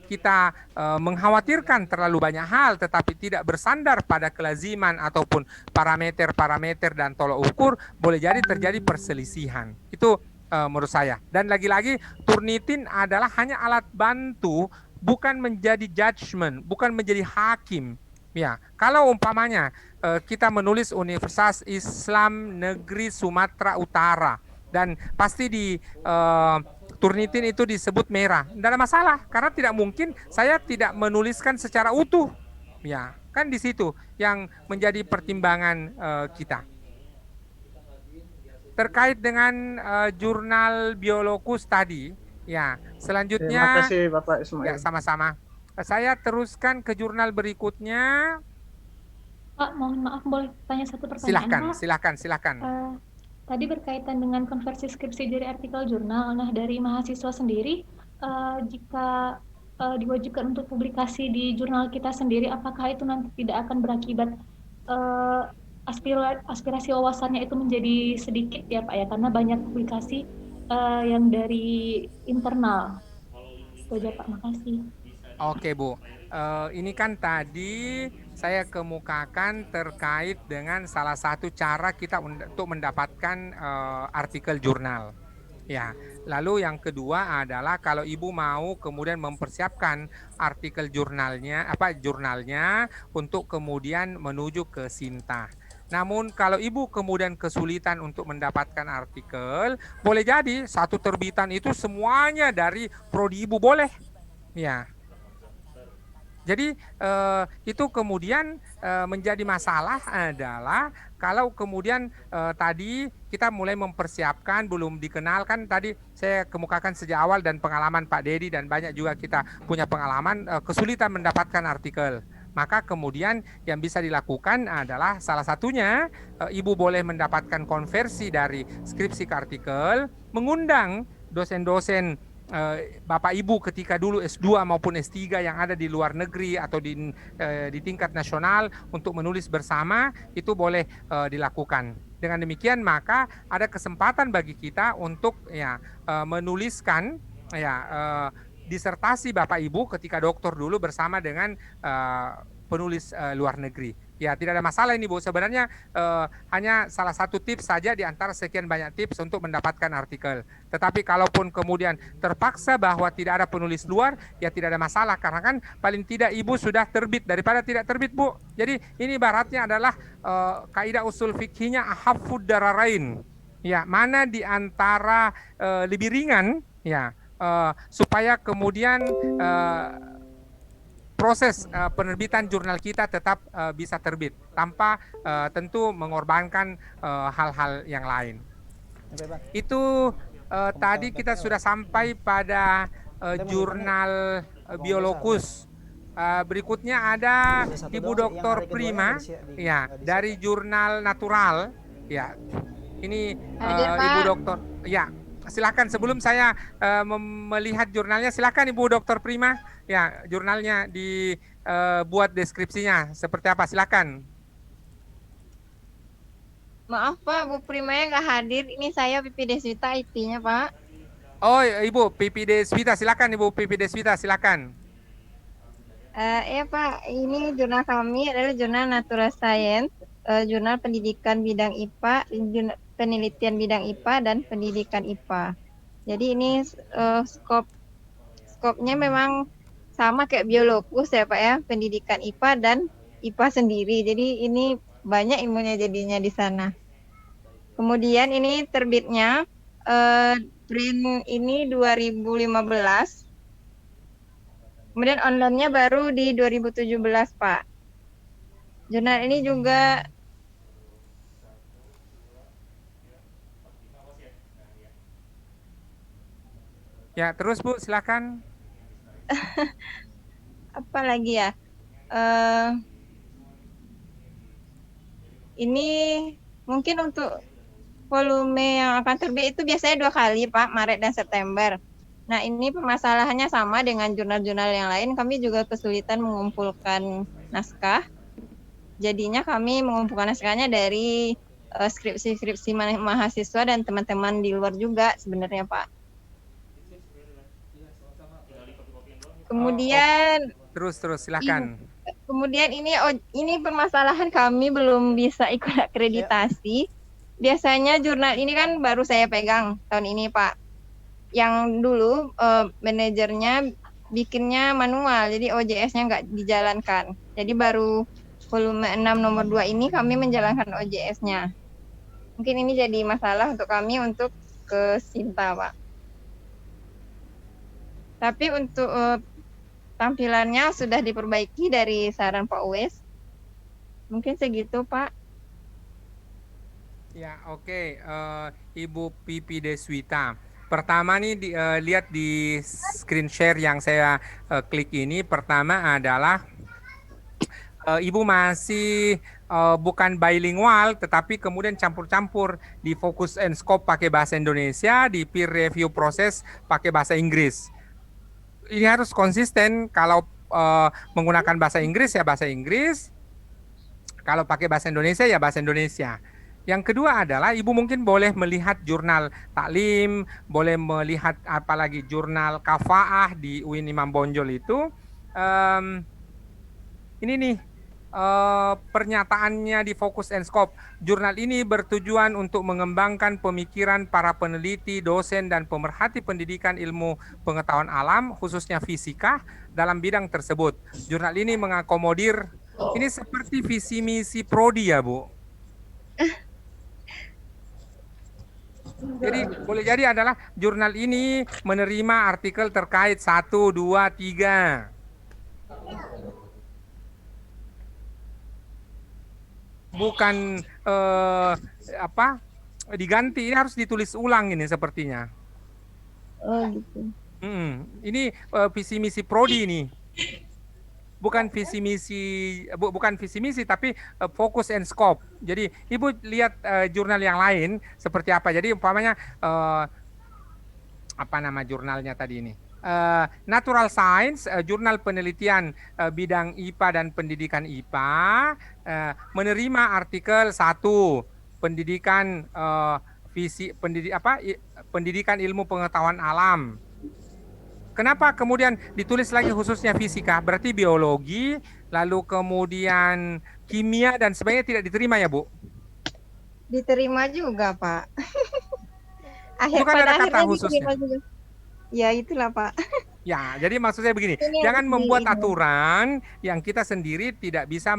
kita mengkhawatirkan terlalu banyak hal tetapi tidak bersandar pada kelaziman ataupun parameter-parameter dan tolok ukur, boleh jadi terjadi perselisihan. Itu menurut saya. Dan lagi-lagi Turnitin adalah hanya alat bantu, bukan menjadi judgement, bukan menjadi hakim. Ya, kalau umpamanya kita menulis Universitas Islam Negeri Sumatera Utara dan pasti di Turnitin itu disebut merah, tidak ada masalah karena tidak mungkin saya tidak menuliskan secara utuh. Ya, kan di situ yang menjadi pertimbangan kita. Terkait dengan jurnal Biologus tadi, ya, selanjutnya. Terima kasih Bapak Ismail. Ya, sama-sama. Saya teruskan ke jurnal berikutnya. Pak, mohon maaf boleh tanya satu pertanyaan? Silakan. Tadi berkaitan dengan konversi skripsi dari artikel jurnal. Nah, dari mahasiswa sendiri, jika diwajibkan untuk publikasi di jurnal kita sendiri, apakah itu nanti tidak akan berakibat aspirasi wawasannya itu menjadi sedikit ya Pak ya? Karena banyak publikasi yang dari internal. Itu aja Pak, makasih. Oke Bu, ini kan tadi saya kemukakan terkait dengan salah satu cara kita untuk mendapatkan artikel jurnal. Ya, lalu yang kedua adalah kalau Ibu mau kemudian mempersiapkan artikel jurnalnya untuk kemudian menuju ke Sinta. Namun kalau Ibu kemudian kesulitan untuk mendapatkan artikel, boleh jadi satu terbitan itu semuanya dari prodi Ibu boleh. Ya. Jadi itu kemudian menjadi masalah adalah kalau kemudian tadi kita mulai mempersiapkan, belum dikenalkan, tadi saya kemukakan sejak awal dan pengalaman Pak Dedi dan banyak juga kita punya pengalaman kesulitan mendapatkan artikel. Maka kemudian yang bisa dilakukan adalah salah satunya Ibu boleh mendapatkan konversi dari skripsi ke artikel, mengundang dosen-dosen Bapak Ibu ketika dulu S2 maupun S3 yang ada di luar negeri atau di tingkat nasional untuk menulis bersama, itu boleh dilakukan. Dengan demikian maka ada kesempatan bagi kita untuk ya menuliskan ya disertasi Bapak Ibu ketika doktor dulu bersama dengan penulis luar negeri. Ya, tidak ada masalah ini Bu. Sebenarnya hanya salah satu tips saja di antara sekian banyak tips untuk mendapatkan artikel. Tetapi kalaupun kemudian terpaksa bahwa tidak ada penulis luar, ya tidak ada masalah. Karena kan paling tidak Ibu sudah terbit daripada tidak terbit Bu. Jadi ini ibaratnya adalah kaidah usul fikihnya ahafud dararain. Ya, mana di antara lebih ringan, ya, supaya kemudian proses penerbitan jurnal kita tetap bisa terbit tanpa tentu mengorbankan hal-hal yang lain. Itu tadi kita sudah sampai pada jurnal Biologus. Berikutnya ada Ibu Dr. Prima, ya, dari jurnal Natural, ya. Ini Ibu Dokter, ya. Silakan sebelum saya melihat jurnalnya, silakan Ibu Dr. Prima. Ya, jurnalnya dibuat deskripsinya seperti apa, silakan. Maaf Pak, Bu Primanya nggak hadir. Ini saya Pipi Deswita IT-nya Pak. Oh, Ibu Pipi Deswita, silakan Ibu Pipi Deswita, silakan. Ya Pak, ini jurnal kami adalah jurnal Natural Science, jurnal pendidikan bidang IPA, penelitian bidang IPA dan pendidikan IPA. Jadi ini skopnya memang sama kayak Biologus ya Pak ya, pendidikan IPA dan IPA sendiri. Jadi ini banyak ilmunya jadinya di sana. Kemudian ini terbitnya print ini 2015. Kemudian online-nya baru di 2017 Pak. Jurnal ini juga ya, terus Bu, silakan. apa lagi ya? Ini mungkin untuk volume yang akan terbit itu biasanya 2 kali Pak, Maret dan September. Nah ini permasalahannya sama dengan jurnal-jurnal yang lain, kami juga kesulitan mengumpulkan naskah. Jadinya kami mengumpulkan naskahnya dari skripsi-skripsi mahasiswa dan teman-teman di luar juga sebenarnya Pak. Kemudian terus silakan. Kemudian ini permasalahan kami belum bisa ikut akreditasi. Biasanya jurnal ini kan baru saya pegang tahun ini Pak. Yang dulu manajernya bikinnya manual, jadi OJS-nya nggak dijalankan. Jadi baru volume 6 nomor 2 ini kami menjalankan OJS-nya. Mungkin ini jadi masalah untuk kami untuk ke Sinta Pak. Tapi untuk tampilannya sudah diperbaiki dari saran Pak Uwes. Mungkin segitu, Pak. Ya, oke. Ibu Pipi Deswita. Pertama nih lihat di screen share yang saya klik ini. Pertama adalah Ibu masih bukan bilingual, tetapi kemudian campur-campur di focus and scope pakai bahasa Indonesia, di peer review proses pakai bahasa Inggris. Ini harus konsisten. Kalau menggunakan bahasa Inggris ya bahasa Inggris, kalau pakai bahasa Indonesia ya bahasa Indonesia. Yang kedua adalah Ibu mungkin boleh melihat jurnal taklim, boleh melihat apalagi jurnal kafaah di UIN Imam Bonjol itu. Ini nih pernyataannya di Focus and Scope. Jurnal ini bertujuan untuk mengembangkan pemikiran para peneliti, dosen, dan pemerhati pendidikan ilmu pengetahuan alam, khususnya fisika, dalam bidang tersebut. Jurnal ini mengakomodir, ini seperti visi misi prodi ya Bu. Jadi boleh jadi adalah jurnal ini menerima artikel terkait 1, 2, 3. bukan apa diganti, ini harus ditulis ulang ini sepertinya. Oh gitu. Ini visi misi prodi ini. Bukan visi misi bukan visi misi tapi fokus and scope. Jadi Ibu lihat jurnal yang lain seperti apa. Jadi umpamanya apa nama jurnalnya tadi ini? Natural Science, jurnal penelitian bidang IPA dan pendidikan IPA, menerima artikel 1 pendidikan pendidikan ilmu pengetahuan alam. Kenapa kemudian ditulis lagi khususnya fisika? Berarti biologi, lalu kemudian kimia dan sebagainya tidak diterima ya, Bu? Diterima juga, Pak. Bukan ada kata akhirnya khususnya. diterima juga. Ya, itulah, Pak. Ya, jadi maksud saya begini, Ini jangan yang membuat ini. aturan yang kita sendiri tidak bisa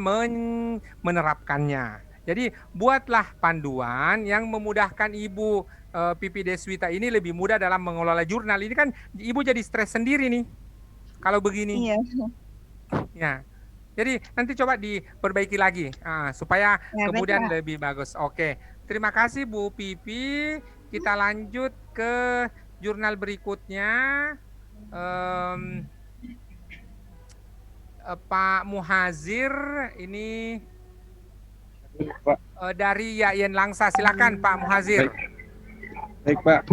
menerapkannya. Jadi buatlah panduan yang memudahkan Ibu Pipi Deswita ini lebih mudah dalam mengelola jurnal. Ini kan Ibu jadi stres sendiri nih kalau begini. Iya. Ya, jadi nanti coba diperbaiki lagi supaya Ya, kemudian baik, Pak. lebih bagus. Oke, terima kasih Bu Pipi. Kita lanjut ke jurnal berikutnya. Pak Muhazir ini Pak. dari Yayan Langsa. Silakan Pak Muhazir. Baik Pak,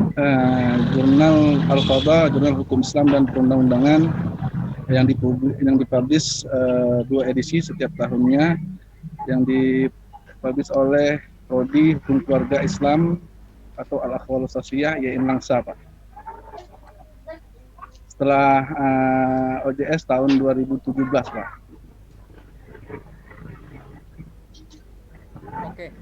jurnal Al-Qadha, jurnal hukum Islam dan perundang-undangan yang dipublish 2 edisi setiap tahunnya, yang dipublish oleh Prodi Hukum Keluarga Islam atau Al-Akhwal Sasiyah Yayan Langsa, Pak. Setelah OJS tahun 2017, Pak. Oke.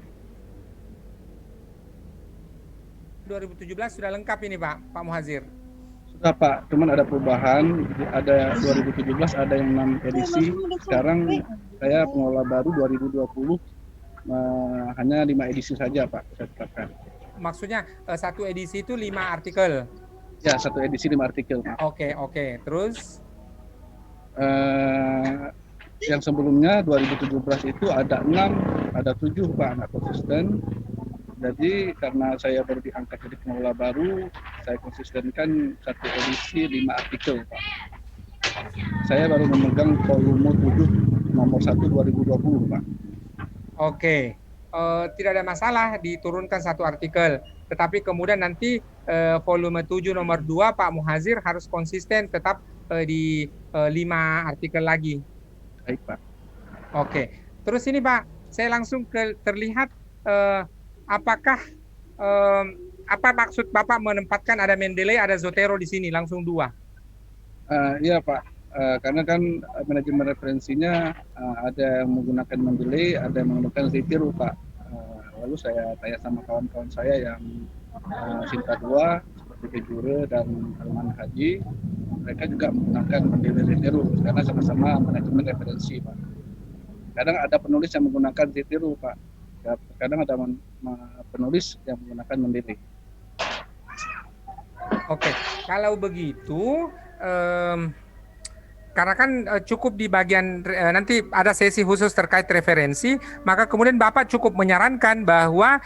2017 sudah lengkap ini Pak Muhazir. Sudah Pak, cuman ada perubahan, ada 2017 ada yang 6 edisi, sekarang saya pengelola baru 2020 hanya 5 edisi saja Pak saya tetapkan. Maksudnya satu edisi itu 5 artikel? Ya, satu edisi 5 artikel Pak. Oke. Terus? Yang sebelumnya 2017 itu ada 6, ada 7 Pak, nggak konsisten. Jadi karena saya baru diangkat jadi pengelola baru, saya konsistenkan satu edisi 5 artikel Pak. Saya baru memegang volume 7 nomor 1 2020 Pak. Oke. Tidak ada masalah diturunkan satu artikel. Tetapi kemudian nanti volume 7 nomor 2 Pak Muhazir harus konsisten tetap di 5 artikel lagi. Baik Pak. Oke. Terus ini Pak, saya langsung terlihat apakah apa maksud Bapak menempatkan ada Mendeley, ada Zotero di sini langsung 2? Iya Pak, karena kan manajemen referensinya ada yang menggunakan Mendeley, ada yang menggunakan Zotero Pak. Lalu saya tanya sama kawan-kawan saya yang Sinta 2 seperti Kejure dan Alman Haji, mereka juga menggunakan Mendeley Zotero karena sama-sama manajemen referensi Pak. Kadang ada penulis yang menggunakan Zotero Pak. Kadang ada penulis yang menggunakan Mendeley. Oke, kalau begitu, karena kan cukup di bagian nanti ada sesi khusus terkait referensi, maka kemudian Bapak cukup menyarankan bahwa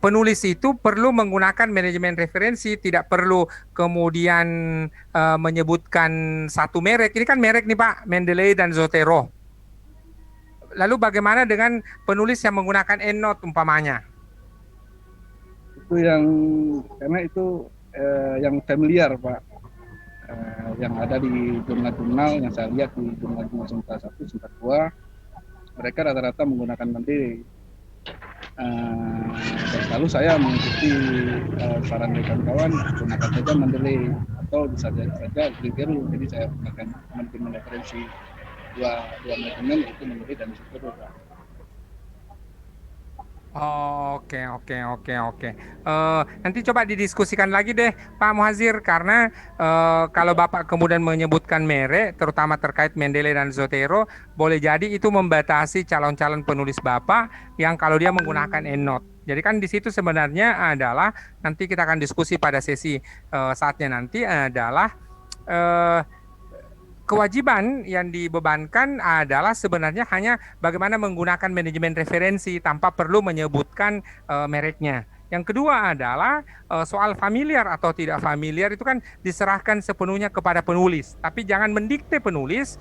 penulis itu perlu menggunakan manajemen referensi, tidak perlu kemudian menyebutkan satu merek. Ini kan merek nih Pak, Mendeley dan Zotero. Lalu bagaimana dengan penulis yang menggunakan EndNote umpamanya? Itu karena itu yang familiar Pak, yang ada di jurnal-jurnal yang saya lihat di jurnal-jurnal Sinta 1, Sinta 2, mereka rata-rata menggunakan Mendeley. Dan lalu saya mengikuti saran dari kawan-kawan, gunakan saja Mendeley atau bisa saja Zotero. Jadi saya gunakan manajemen referensi dua manajemen, itu Mendeley dan Zotero Pak. Oke. Nanti coba didiskusikan lagi deh Pak Muhazir, karena kalau Bapak kemudian menyebutkan merek, terutama terkait Mendeley dan Zotero, boleh jadi itu membatasi calon-calon penulis Bapak yang kalau dia menggunakan EndNote. Jadi kan di situ sebenarnya adalah, nanti kita akan diskusi pada sesi saatnya nanti adalah kewajiban yang dibebankan adalah sebenarnya hanya bagaimana menggunakan manajemen referensi tanpa perlu menyebutkan mereknya. Yang kedua adalah soal familiar atau tidak familiar itu kan diserahkan sepenuhnya kepada penulis. Tapi jangan mendikte penulis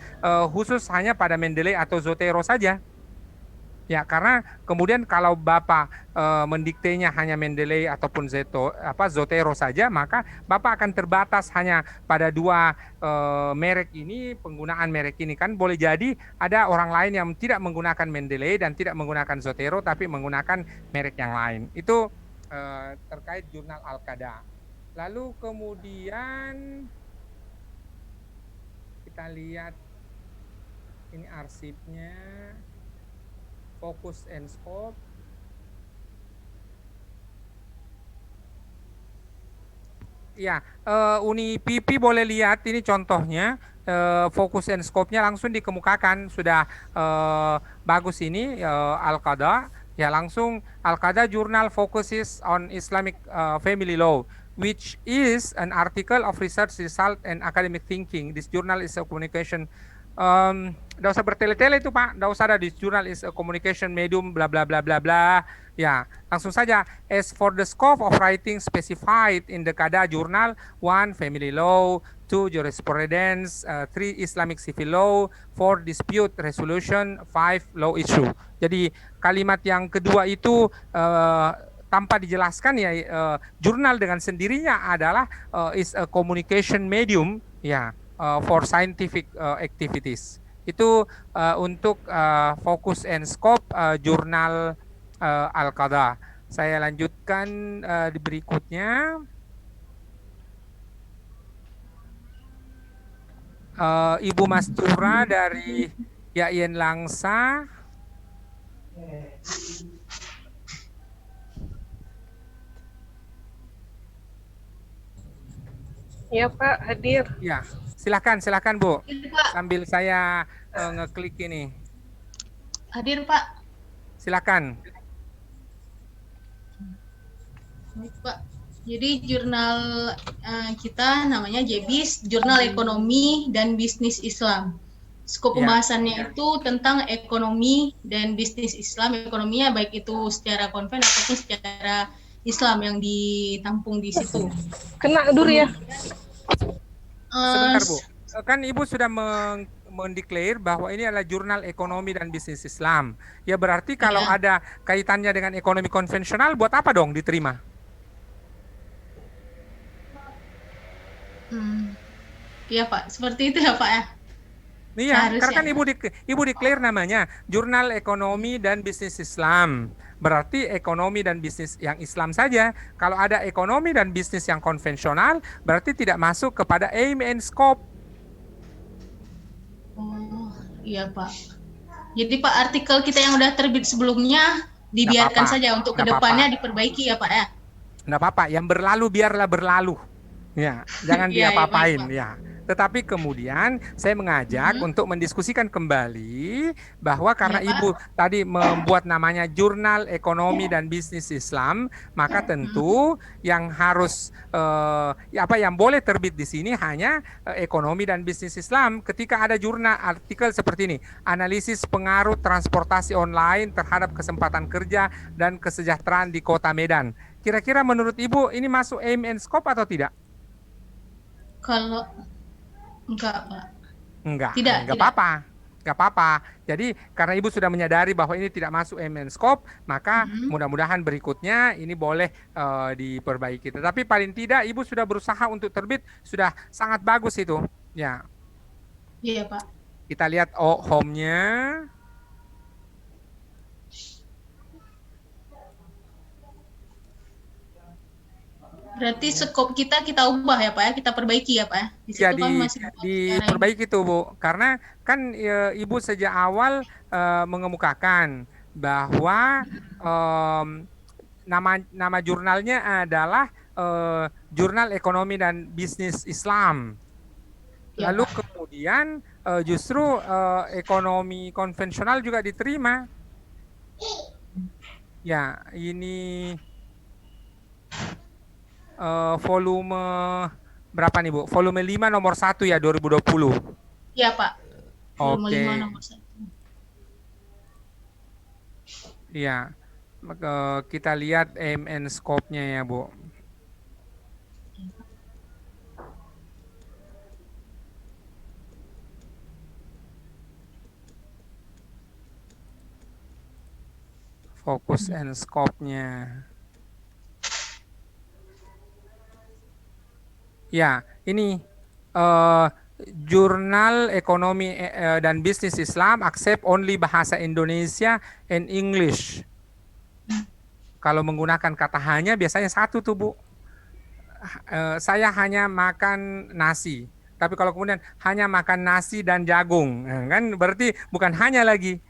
khusus hanya pada Mendeley atau Zotero saja. Ya, karena kemudian kalau Bapak mendiktenya hanya Mendeley ataupun Zotero saja, maka Bapak akan terbatas hanya pada dua merek ini, penggunaan merek ini. Kan boleh jadi ada orang lain yang tidak menggunakan Mendeley dan tidak menggunakan Zotero, tapi menggunakan merek yang lain. Itu terkait jurnal Al-Qada. Lalu kemudian kita lihat ini arsipnya. Focus and scope. Ya, Uni PP boleh lihat ini contohnya, focus and scope-nya langsung dikemukakan, sudah bagus ini Al-Qada. Ya, langsung Al-Qada Journal focuses on Islamic family law, which is an article of research result and academic thinking. This journal is a communication. Nggak usah bertele-tele itu Pak, nggak usah ada this journal is a communication medium bla bla bla bla bla. Ya, langsung saja. As for the scope of writing specified in the Qada journal, 1. Family law, 2. Jurisprudence, 3. Islamic civil law, 4. Dispute resolution, 5. Law issue. Jadi kalimat yang kedua itu tanpa dijelaskan ya, jurnal dengan sendirinya adalah is a communication medium ya. For scientific activities. Itu untuk focus and scope jurnal Al-Qada. Saya lanjutkan di berikutnya. Ibu Mastura dari Yayan Langsa. Ya Pak, hadir. Ya. Silakan Bu. Hadir, Pak. Sambil saya ngeklik ini. Hadir Pak. Silakan. Baik, Pak. Jadi jurnal kita namanya JBIS, Jurnal Ekonomi dan Bisnis Islam. Skop pembahasannya itu tentang ekonomi dan bisnis Islam. Ekonominya baik itu secara konven ataupun secara Islam yang ditampung di situ. Kena dulu ya. Sebentar Bu, kan Ibu sudah mendeklar bahwa ini adalah jurnal ekonomi dan bisnis Islam. Ya berarti kalau ada kaitannya dengan ekonomi konvensional, buat apa dong diterima? Iya Pak, seperti itu ya Pak ya. Iya, karena kan Ibu declare namanya Jurnal Ekonomi dan Bisnis Islam. Berarti ekonomi dan bisnis yang Islam saja. Kalau ada ekonomi dan bisnis yang konvensional, berarti tidak masuk kepada aim and scope. Oh, iya Pak. Jadi Pak, artikel kita yang udah terbit sebelumnya dibiarkan saja untuk kedepannya diperbaiki ya Pak ya. Nggak apa-apa, yang berlalu biarlah berlalu. Ya, jangan diapa-apain ya. Tetapi kemudian saya mengajak untuk mendiskusikan kembali bahwa karena Ibu tadi membuat namanya Jurnal Ekonomi dan Bisnis Islam, maka tentu yang harus yang boleh terbit di sini hanya ekonomi dan bisnis Islam. Ketika ada jurnal artikel seperti ini, analisis pengaruh transportasi online terhadap kesempatan kerja dan kesejahteraan di Kota Medan. Kira-kira menurut Ibu ini masuk aim and scope atau tidak? Kalau enggak, Pak. Enggak apa-apa. Enggak apa-apa. Jadi karena Ibu sudah menyadari bahwa ini tidak masuk aim and scope, maka mudah-mudahan berikutnya ini boleh diperbaiki. Tetapi paling tidak Ibu sudah berusaha untuk terbit, sudah sangat bagus itu. Ya. Iya, Pak. Kita lihat home-nya. Berarti skop kita ubah ya Pak ya, kita perbaiki ya Pak ya. Di situ kan masih diperbaiki tuh Bu, karena kan Ibu sejak awal mengemukakan bahwa nama jurnalnya adalah Jurnal Ekonomi dan Bisnis Islam. Lalu kemudian justru ekonomi konvensional juga diterima. Ya, ini volume berapa nih Bu? Volume 5 nomor 1 ya 2020. Iya, Pak. Volume Oke, 5 nomor 1. iya. Kita lihat aim and scope-nya ya, Bu. Fokus and scope-nya. Ya, ini Jurnal Ekonomi dan Bisnis Islam accept only bahasa Indonesia and English. Kalau menggunakan kata hanya biasanya satu tuh, Bu. Saya hanya makan nasi. Tapi kalau kemudian hanya makan nasi dan jagung, kan berarti bukan hanya lagi.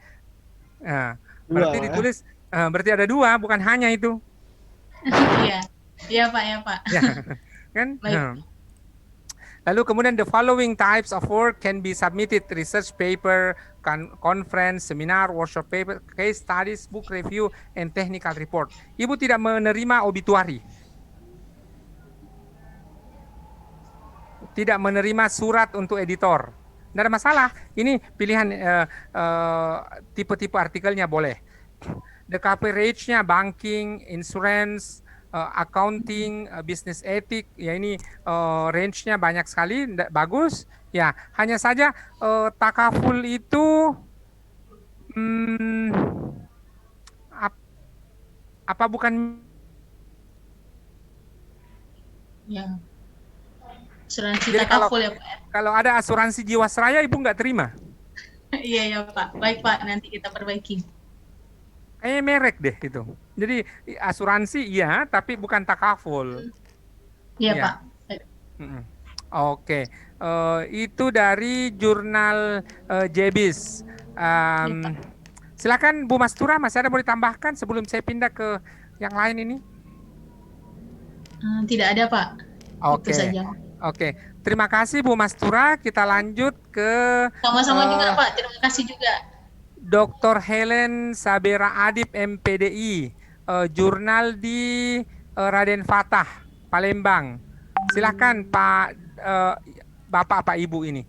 Berarti ditulis, berarti ada dua, bukan hanya itu. Iya. Iya, Pak, ya, Pak. Ya, kan? Baik. Lalu kemudian the following types of work can be submitted: research paper, conference, seminar, workshop paper, case studies, book review, and technical report. Ibu tidak menerima obituari, tidak menerima surat untuk editor. Tidak ada masalah. Ini pilihan tipe-tipe artikelnya boleh. The coverage-nya banking, insurance, accounting, business ethic, ya ini range-nya banyak sekali, bagus. Ya, hanya saja takaful itu apa bukan? Ya. Asuransi Jadi takaful ya, Pak. Kalau ada asuransi Jiwasraya, Ibu nggak terima? Iya, ya, Pak. Baik, Pak. Nanti kita perbaiki. Merek deh itu. Jadi asuransi iya, tapi bukan takaful. Iya, Ya. Pak. Oke, itu dari jurnal Jebis. Silakan Bu Mastura, masih ada mau ditambahkan sebelum saya pindah ke yang lain ini? Tidak ada, Pak. Oke. Itu saja. Oke, terima kasih Bu Mastura. Kita lanjut ke Sama-sama juga, Pak. Terima kasih juga. Dr. Helen Sabera Adib MPDI, jurnal di Raden Fatah, Palembang. Silakan Pak, Bapak, Pak Ibu ini.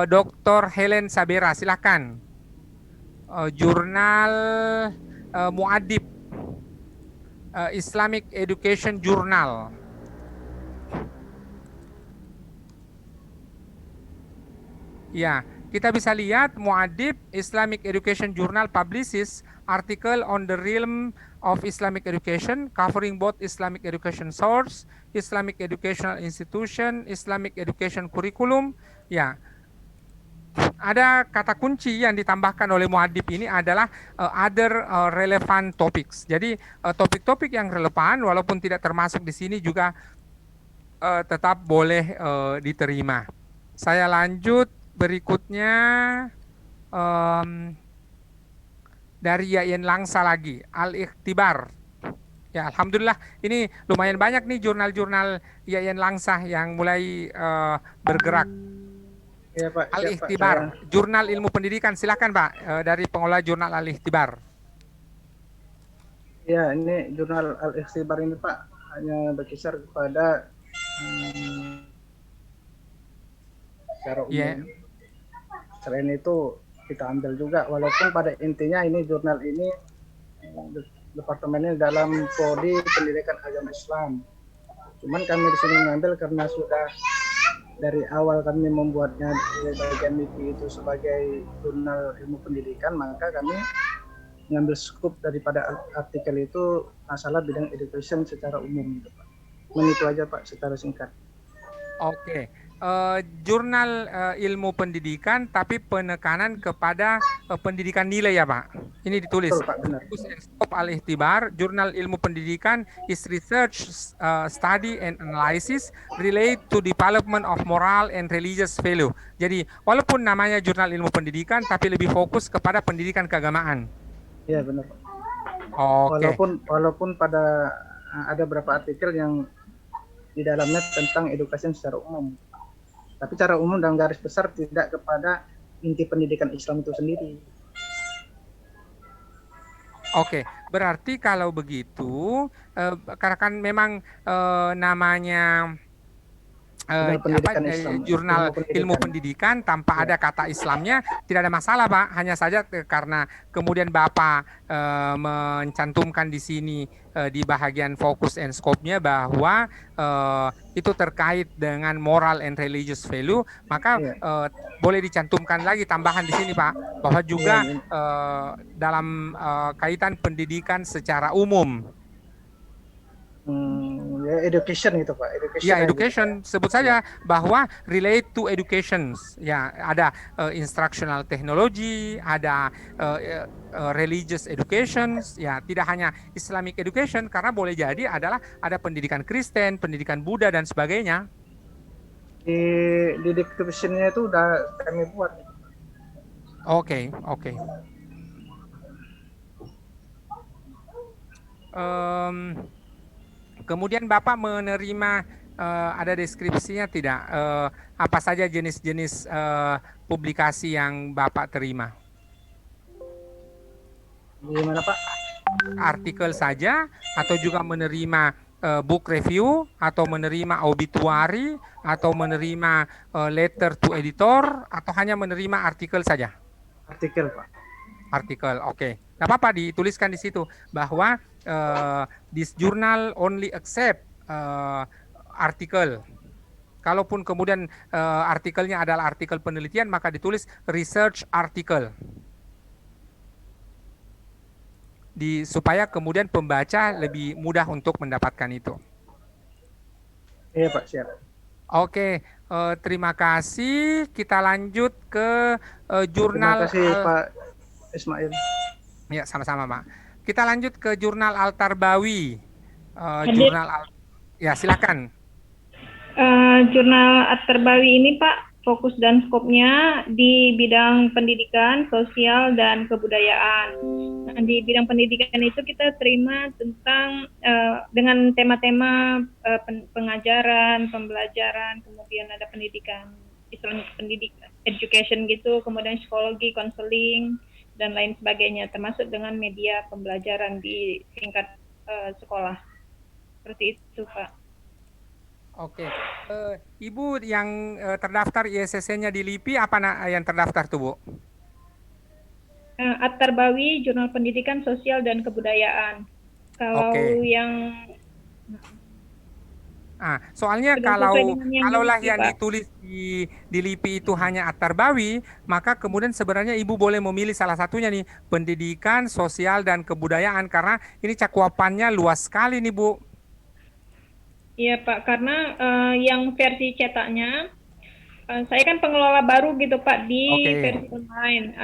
Dr. Helen Sabera, silakan. Jurnal Muadib, Islamic Education Journal. Ya, kita bisa lihat Muadib Islamic Education Journal publishes article on the realm of Islamic education, covering both Islamic education source, Islamic educational institution, Islamic education curriculum. Ya, ada kata kunci yang ditambahkan oleh Muadib ini adalah other relevant topics. Jadi topik-topik yang relevan walaupun tidak termasuk di sini juga tetap boleh diterima. Saya lanjut. Berikutnya dari Yayan Langsa lagi, Al-Ikhtibar. Ya, alhamdulillah ini lumayan banyak nih jurnal-jurnal Yayan Langsa yang mulai bergerak. Ya, Pak. Al-Ikhtibar, jurnal ilmu pendidikan. Silakan Pak, dari pengelola jurnal Al-Ikhtibar. Ya, ini jurnal Al-Ikhtibar ini Pak hanya berkisar kepada secara umum. Yeah. Selain itu kita ambil juga, walaupun pada intinya ini jurnal ini departemennya dalam prodi pendidikan agama Islam. Cuman kami di sini mengambil karena sudah dari awal kami membuatnya di bagian MIPI itu sebagai jurnal ilmu pendidikan, maka kami mengambil skup daripada artikel itu masalah bidang education secara umum. Itu aja Pak secara singkat. Oke. Jurnal ilmu pendidikan tapi penekanan kepada pendidikan nilai ya Pak. Ini ditulis. Betul, Pak, benar. Scope Al-Ikhtibar, jurnal ilmu pendidikan is research, study and analysis relate to development of moral and religious value. Jadi walaupun namanya jurnal ilmu pendidikan tapi lebih fokus kepada pendidikan keagamaan. Iya benar Pak. Oke. Walaupun pada ada beberapa artikel yang di dalamnya tentang edukasi secara umum. Tapi secara umum dalam garis besar tidak kepada inti pendidikan Islam itu sendiri. Oke, berarti kalau begitu, karena kan memang namanya Jurnal pendidikan Islam, jurnal ilmu pendidikan. pendidikan tanpa ada kata Islamnya tidak ada masalah, Pak. Hanya saja karena kemudian Bapak mencantumkan di sini di bahagian focus and scope-nya bahwa itu terkait dengan moral and religious value, maka boleh dicantumkan lagi tambahan di sini, Pak, bahwa juga dalam kaitan pendidikan secara umum. Ya, education gitu Pak. Ya, education, sebut saja bahwa relate to education. Ya, ada instructional technology, ada religious education, ya tidak hanya Islamic education, karena boleh jadi adalah ada pendidikan Kristen, pendidikan Buddha dan sebagainya. Di description-nya itu udah kami buat. Oke. Kemudian Bapak menerima ada deskripsinya tidak? Apa saja jenis-jenis publikasi yang Bapak terima? Gimana Pak? Artikel saja atau juga menerima book review atau menerima obituary atau menerima letter to editor atau hanya menerima artikel saja? Artikel Pak. Artikel, oke. Nggak apa-apa, dituliskan di situ bahwa this journal only accept artikel. Kalaupun kemudian artikelnya adalah artikel penelitian, maka ditulis research article. Supaya kemudian pembaca lebih mudah untuk mendapatkan itu. Iya Pak, siap. Oke, terima kasih. Kita lanjut ke jurnal. Terima kasih Pak Ismail. Ya, sama-sama, Pak. Kita lanjut ke jurnal Al-Tarbawi. Ya, silakan. Jurnal At-Tarbawi ini Pak, fokus dan skopnya di bidang pendidikan, sosial, dan kebudayaan. Nah, di bidang pendidikan itu kita terima tentang dengan tema-tema pengajaran, pembelajaran, kemudian ada pendidikan Islamic pendidikan, education gitu, kemudian psikologi, konseling, dan lain sebagainya, termasuk dengan media pembelajaran di tingkat sekolah. Seperti itu, Pak. Oke, Ibu yang terdaftar ISSN-nya di LIPI apa yang terdaftar tuh, Bu? At-Tarbawi, Jurnal Pendidikan Sosial dan Kebudayaan. Kalau yang soalnya kalaulah yang ditulis di LIPI itu hanya At-Tarbawi, maka kemudian sebenarnya Ibu boleh memilih salah satunya nih, pendidikan, sosial, dan kebudayaan, karena ini cakupannya luas sekali nih, Bu. Iya Pak, karena yang versi cetaknya, saya kan pengelola baru gitu Pak di versi online.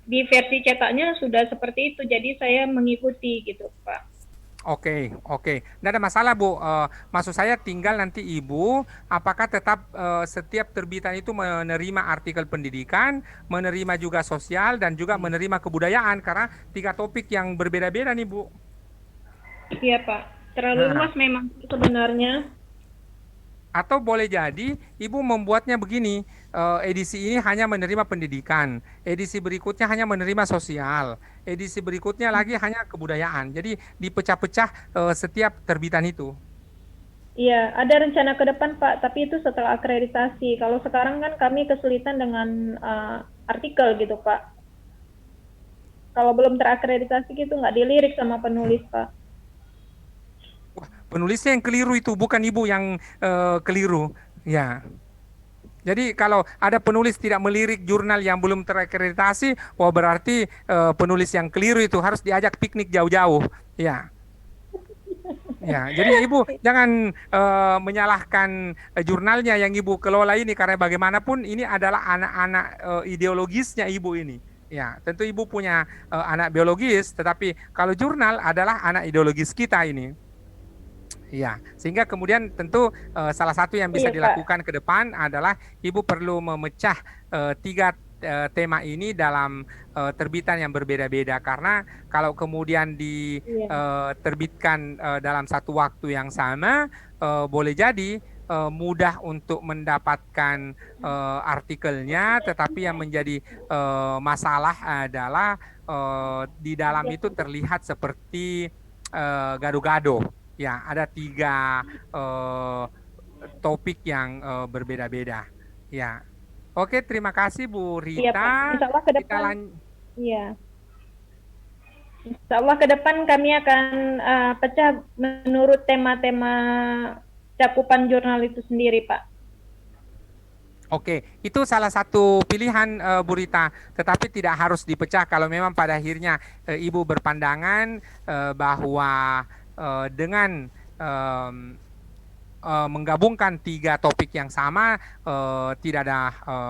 Di versi cetaknya sudah seperti itu, jadi saya mengikuti gitu Pak. Oke. Nggak ada masalah, Bu. Maksud saya tinggal nanti Ibu, apakah tetap setiap terbitan itu menerima artikel pendidikan, menerima juga sosial, dan juga menerima kebudayaan, karena 3 topik yang berbeda-beda nih, Bu. Iya Pak, terlalu luas memang sebenarnya. Atau boleh jadi Ibu membuatnya begini, edisi ini hanya menerima pendidikan, edisi berikutnya hanya menerima sosial, edisi berikutnya lagi hanya kebudayaan. Jadi dipecah-pecah setiap terbitan itu. Iya, ada rencana ke depan Pak, tapi itu setelah akreditasi. Kalau sekarang kan kami kesulitan dengan artikel gitu Pak. Kalau belum terakreditasi gitu nggak dilirik sama penulis Pak. Penulisnya yang keliru itu, bukan Ibu yang keliru. Ya. Jadi kalau ada penulis tidak melirik jurnal yang belum terakreditasi, wah berarti penulis yang keliru itu harus diajak piknik jauh-jauh. Ya. Ya, jadi Ibu jangan menyalahkan jurnalnya yang Ibu kelola ini, karena bagaimanapun ini adalah anak-anak ideologisnya Ibu ini. Ya, tentu Ibu punya anak biologis, tetapi kalau jurnal adalah anak ideologis kita ini. Ya, sehingga kemudian tentu salah satu yang bisa dilakukan ke depan adalah Ibu perlu memecah 3 tema ini dalam terbitan yang berbeda-beda, karena kalau kemudian diterbitkan dalam satu waktu yang sama, boleh jadi mudah untuk mendapatkan artikelnya, tetapi yang menjadi masalah adalah di dalam itu terlihat seperti gado-gado. Ya, ada 3 topik yang berbeda-beda. Ya, oke, terima kasih Bu Iya, Pak. Rita. Insya Allah ke Kita depan. Iya. Insya Allah ke depan kami akan pecah menurut tema-tema cakupan jurnal itu sendiri, Pak. Oke, itu salah satu pilihan Bu Rita, tetapi tidak harus dipecah kalau memang pada akhirnya Ibu berpandangan bahwa dengan menggabungkan 3 topik yang sama tidak ada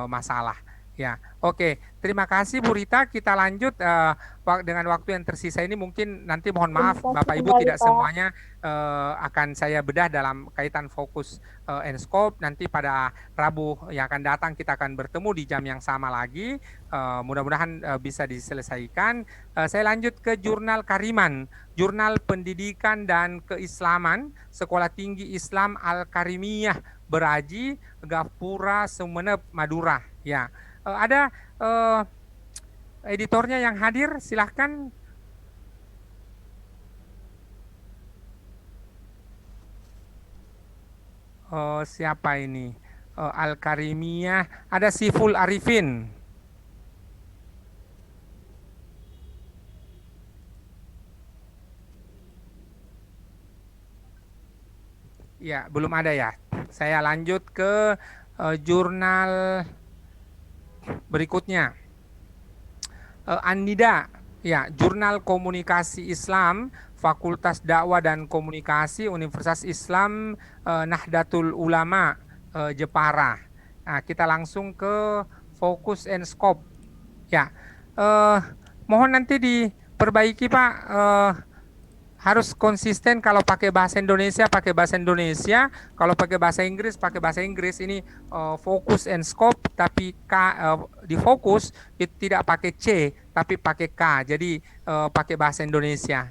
masalah. Ya, oke. Terima kasih Bu Rita. Kita lanjut dengan waktu yang tersisa ini, mungkin nanti mohon maaf Bapak Ibu tidak semuanya akan saya bedah dalam kaitan fokus and scope. Nanti pada Rabu yang akan datang kita akan bertemu di jam yang sama lagi. Mudah-mudahan bisa diselesaikan. Saya lanjut ke Jurnal Kariman, Jurnal Pendidikan dan Keislaman, Sekolah Tinggi Islam Al-Karimiyah Beraji, Gapura, Sumeneb, Madura. Ya. Ada editornya yang hadir, silahkan. Siapa ini? Al-Karimiyah, ada Siful Arifin. Ya, belum ada ya. Saya lanjut ke jurnal berikutnya. An-Nida, ya, Jurnal Komunikasi Islam, Fakultas Dakwah dan Komunikasi, Universitas Islam Nahdlatul Ulama, Jepara. Nah, kita langsung ke fokus and scope. Ya, mohon nanti diperbaiki Pak. Harus konsisten, kalau pakai bahasa Indonesia pakai bahasa Indonesia, kalau pakai bahasa Inggris pakai bahasa Inggris. Ini fokus and scope, tapi di fokus itu tidak pakai C tapi pakai K, jadi pakai bahasa Indonesia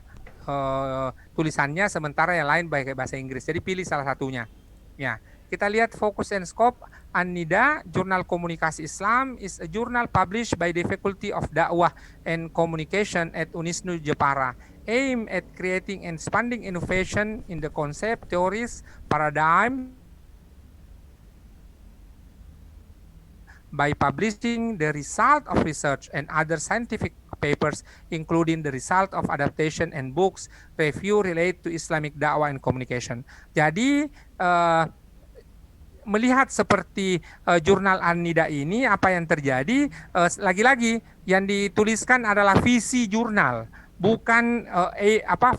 tulisannya, sementara yang lain pakai bahasa Inggris. Jadi pilih salah satunya. Ya, kita lihat fokus and scope. An-Nida, Jurnal Komunikasi Islam, is a journal published by the Faculty of Da'wah and Communication at Unisnu Jepara, aim at creating and expanding innovation in the concept, theories, paradigm by publishing the result of research and other scientific papers, including the result of adaptation and books, review related to Islamic Da'wah and Communication. Jadi, melihat seperti jurnal An-Nida ini, apa yang terjadi, lagi-lagi yang dituliskan adalah visi jurnal, bukan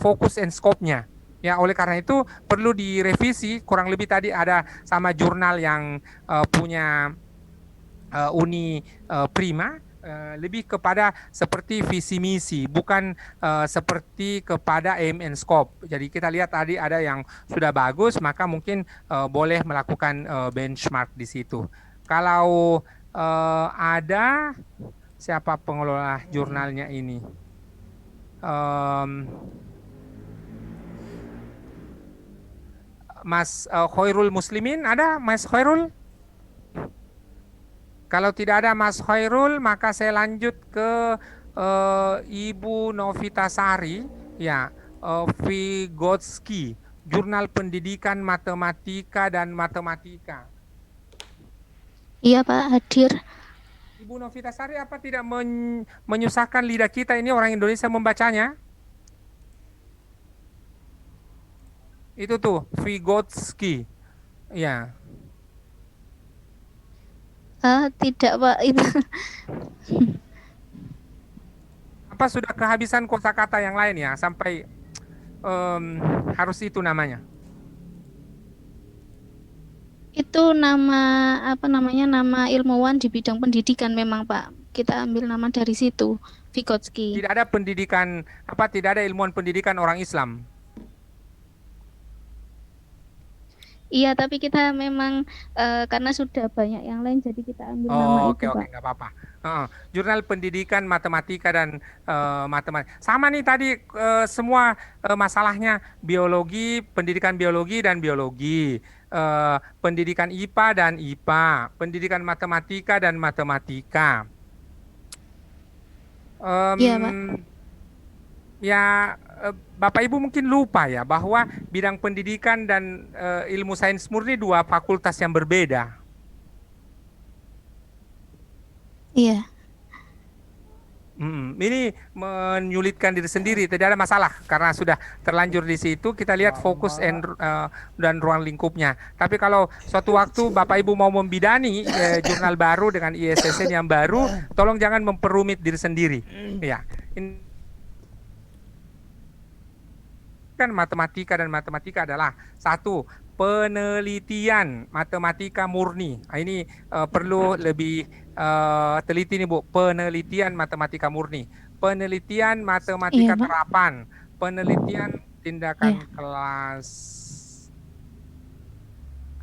fokus and scope-nya. Ya, oleh karena itu perlu direvisi. Kurang lebih tadi ada sama jurnal yang punya Uni Prima, lebih kepada seperti visi misi, bukan seperti kepada aim and scope. Jadi kita lihat tadi ada yang sudah bagus, maka mungkin boleh melakukan benchmark di situ. Kalau ada siapa pengelola jurnalnya ini? Mas Khairul Muslimin, ada Mas Khairul? Kalau tidak ada Mas Khairul, maka saya lanjut ke Ibu Novitasari, ya, Vygotsky, Jurnal Pendidikan Matematika dan Matematika. Iya Pak, hadir. Ibu Novitasari, apa tidak menyusahkan lidah kita ini orang Indonesia membacanya? Itu tuh, Vygotsky, ya. Tidak Pak, itu. Apa sudah kehabisan kosakata yang lain ya, sampai harus itu namanya? Itu nama nama ilmuwan di bidang pendidikan memang Pak. Kita ambil nama dari situ, Vygotsky. Tidak ada pendidikan, tidak ada ilmuwan pendidikan orang Islam. Iya, tapi kita memang karena sudah banyak yang lain, jadi kita ambil nama itu, Pak. Oke, nggak apa-apa. Jurnal Pendidikan Matematika dan Matematika. Sama nih tadi semua masalahnya biologi, pendidikan biologi dan biologi, pendidikan IPA dan IPA, pendidikan matematika dan matematika. Iya, Pak. Ya, Bapak Ibu mungkin lupa ya bahwa bidang pendidikan dan ilmu sains murni dua fakultas yang berbeda. Iya. Ini menyulitkan diri sendiri, tidak ada masalah karena sudah terlanjur di situ. Kita lihat fokus dan ruang lingkupnya. Tapi kalau suatu waktu Bapak Ibu mau membidani jurnal baru dengan ISSN yang baru, tolong jangan memperumit diri sendiri. Ya, ini kan matematika, dan matematika adalah satu penelitian matematika murni. Ini perlu lebih teliti nih Bu, penelitian matematika murni, penelitian matematika terapan, penelitian tindakan kelas.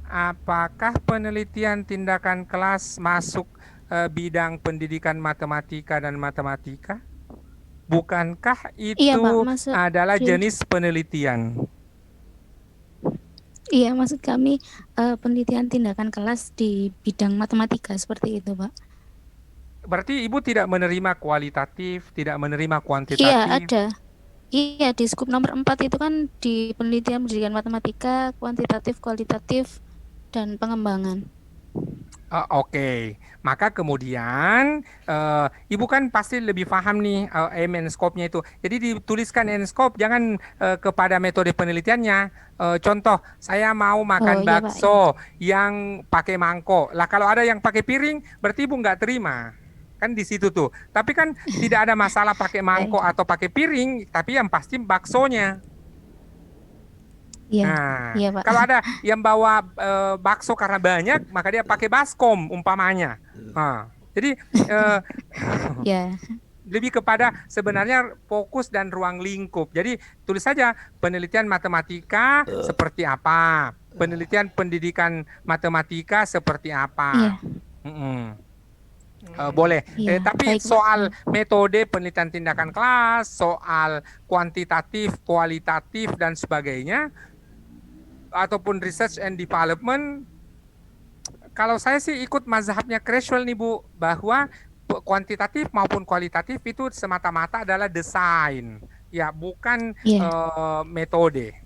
Apakah penelitian tindakan kelas masuk bidang pendidikan matematika dan matematika? Bukankah itu Pak, adalah jenis penelitian? Iya, maksud kami penelitian tindakan kelas di bidang matematika seperti itu, Pak. Berarti Ibu tidak menerima kualitatif, tidak menerima Iya, kuantitatif? ada. Iya, di skup nomor 4 itu kan di penelitian pendidikan matematika, kuantitatif, kualitatif, dan pengembangan. Oke. Maka kemudian Ibu kan pasti lebih paham nih scope-nya itu. Jadi dituliskan scope, jangan kepada metode penelitiannya. Contoh, saya mau makan bakso yang pakai mangkok. Lah kalau ada yang pakai piring, berarti Ibu nggak terima. Kan di situ tuh. Tapi kan tidak ada masalah pakai mangkok atau pakai piring, tapi yang pasti baksonya. Iya, Nah, iya Pak. kalau ada yang bawa bakso karena banyak, maka dia pakai baskom umpamanya. Nah, jadi Ya. lebih kepada sebenarnya fokus dan ruang lingkup. Jadi tulis saja penelitian matematika seperti apa, penelitian pendidikan matematika seperti apa. Boleh. Tapi baik, soal metode penelitian tindakan kelas, soal kuantitatif, kualitatif dan sebagainya, ataupun research and development, kalau saya sih ikut mazhabnya Creswell nih Bu, bahwa kuantitatif maupun kualitatif itu semata-mata adalah desain, ya bukan metode.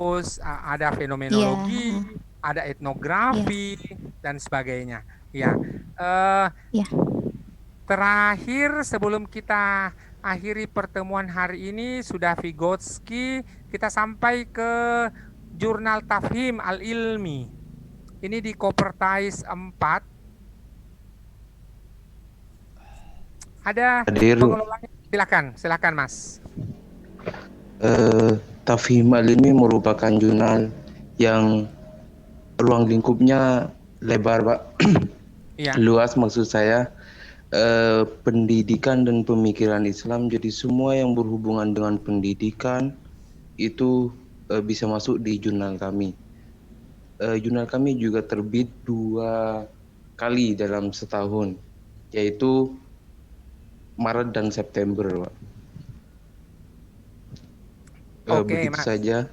Terus ada fenomenologi, ada etnografi dan sebagainya. Ya, terakhir sebelum kita akhiri pertemuan hari ini, sudah Vygotsky, kita sampai ke jurnal Tafhim Al-Ilmi. Ini di Kopertais 4. Ada pengelolanya? Silakan Mas. Tafhim Al-Ilmi merupakan jurnal yang ruang lingkupnya lebar, Pak. Luas maksud saya. Pendidikan dan pemikiran Islam, jadi semua yang berhubungan dengan pendidikan itu bisa masuk di jurnal kami. Jurnal kami juga terbit 2 kali dalam setahun, yaitu Maret dan September, Pak. Begitu saja.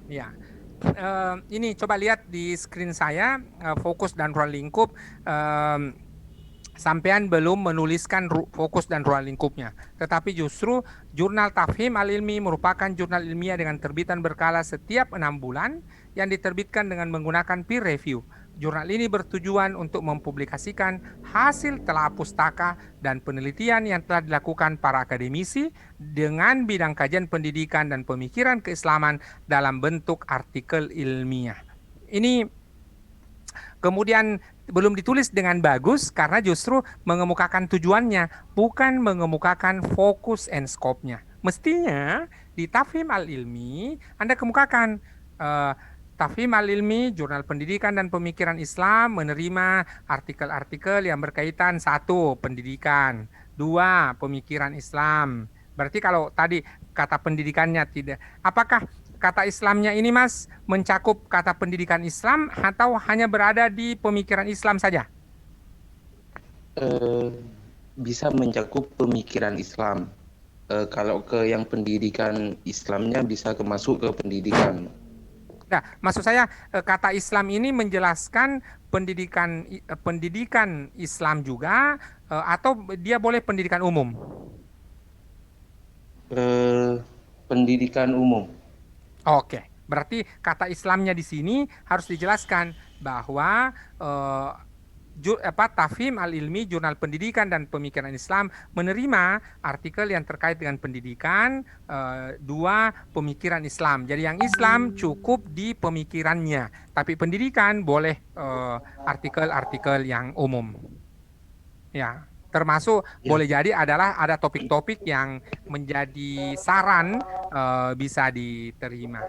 Ya. Ini coba lihat di screen saya, fokus dan ruang lingkup. Sampean belum menuliskan fokus dan ruang lingkupnya, tetapi justru jurnal Tafhim Al-Ilmi merupakan jurnal ilmiah dengan terbitan berkala setiap 6 bulan yang diterbitkan dengan menggunakan peer review. Jurnal ini bertujuan untuk mempublikasikan hasil telah pustaka dan penelitian yang telah dilakukan para akademisi dengan bidang kajian pendidikan dan pemikiran keislaman dalam bentuk artikel ilmiah. Ini kemudian belum ditulis dengan bagus karena justru mengemukakan tujuannya, bukan mengemukakan fokus and scope-nya. Mestinya di Tafhim Al-Ilmi Anda kemukakan Tafhim Al-Ilmi, jurnal pendidikan dan pemikiran Islam menerima artikel-artikel yang berkaitan 1. Pendidikan, 2. Pemikiran Islam. Berarti kalau tadi kata pendidikannya tidak, apakah kata Islamnya ini Mas mencakup kata pendidikan Islam atau hanya berada di pemikiran Islam saja? Bisa mencakup pemikiran Islam. Kalau ke yang pendidikan Islamnya bisa masuk ke pendidikan. Ya, maksud saya kata Islam ini menjelaskan pendidikan Islam juga atau dia boleh pendidikan umum? Pendidikan umum. Oke, berarti kata Islamnya di sini harus dijelaskan bahwa Tafhim al-Ilmi, Jurnal Pendidikan dan Pemikiran Islam menerima artikel yang terkait dengan pendidikan, 2 pemikiran Islam. Jadi yang Islam cukup di pemikirannya, tapi pendidikan boleh artikel-artikel yang umum. Ya, termasuk boleh jadi adalah ada topik-topik yang menjadi saran bisa diterima.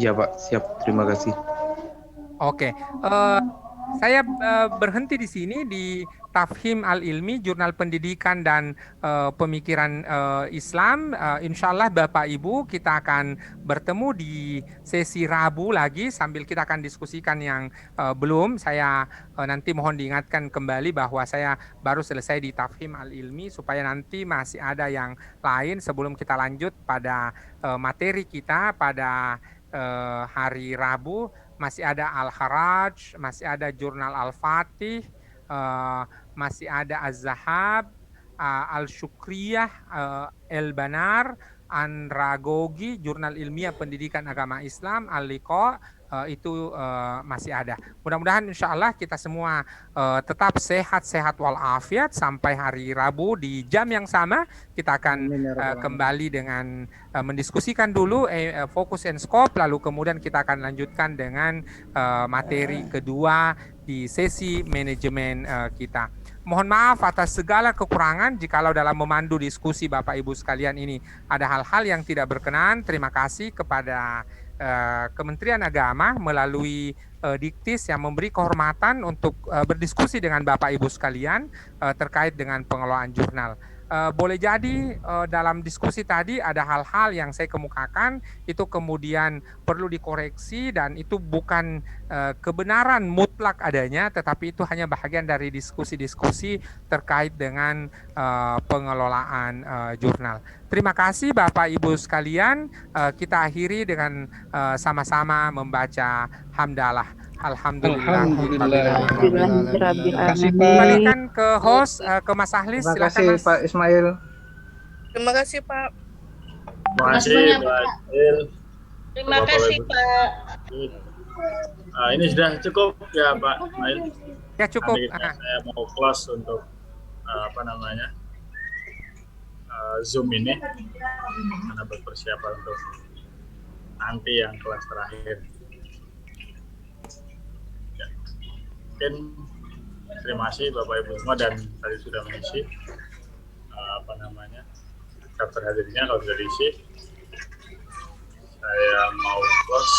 Iya Pak, siap. Terima kasih. Oke, saya berhenti di sini di Tafhim al-Ilmi, Jurnal Pendidikan dan Pemikiran Islam. Insya Allah Bapak Ibu kita akan bertemu di sesi Rabu lagi sambil kita akan diskusikan yang belum. Saya nanti mohon diingatkan kembali bahwa saya baru selesai di Tafhim al-Ilmi supaya nanti masih ada yang lain sebelum kita lanjut pada materi kita pada hari Rabu. Masih ada Al-Haraj, masih ada Jurnal Al-Fatih, masih ada Az-Zahab, Al-Syukriyah, El-Banar, Andragogi, Jurnal Ilmiah Pendidikan Agama Islam, Al-Liqa, itu masih ada. Mudah-mudahan insya Allah kita semua tetap sehat-sehat walafiat sampai hari Rabu di jam yang sama. Kita akan kembali dengan mendiskusikan dulu fokus and scope, lalu kemudian kita akan lanjutkan dengan materi kedua di sesi manajemen kita. Mohon maaf atas segala kekurangan jikalau dalam memandu diskusi Bapak Ibu sekalian ini ada hal-hal yang tidak berkenan. Terima kasih kepada Kementerian Agama melalui Diktis yang memberi kehormatan untuk berdiskusi dengan Bapak Ibu sekalian terkait dengan pengelolaan jurnal. Boleh jadi dalam diskusi tadi ada hal-hal yang saya kemukakan itu kemudian perlu dikoreksi dan itu bukan kebenaran mutlak adanya, tetapi itu hanya bahagian dari diskusi-diskusi terkait dengan pengelolaan jurnal. Terima kasih Bapak Ibu sekalian, kita akhiri dengan sama-sama membaca hamdalah. Alhamdulillah. Kembalikan ke host, ke Mas Ahlis. Terima Silakan kasih Mas. Pak Ismail. Terima kasih Pak. Terima kasih Pak Ismail. Terima kasih Pak. Nah, ini sudah cukup ya Pak Ismail. Ya cukup. Saya mau close untuk Zoom ini karena berpersiapan untuk nanti yang kelas terakhir. Ya. Mungkin terima kasih Bapak Ibu semua dan tadi sudah mengisi daftar hadirnya kalau sudah diisi. Saya mau close.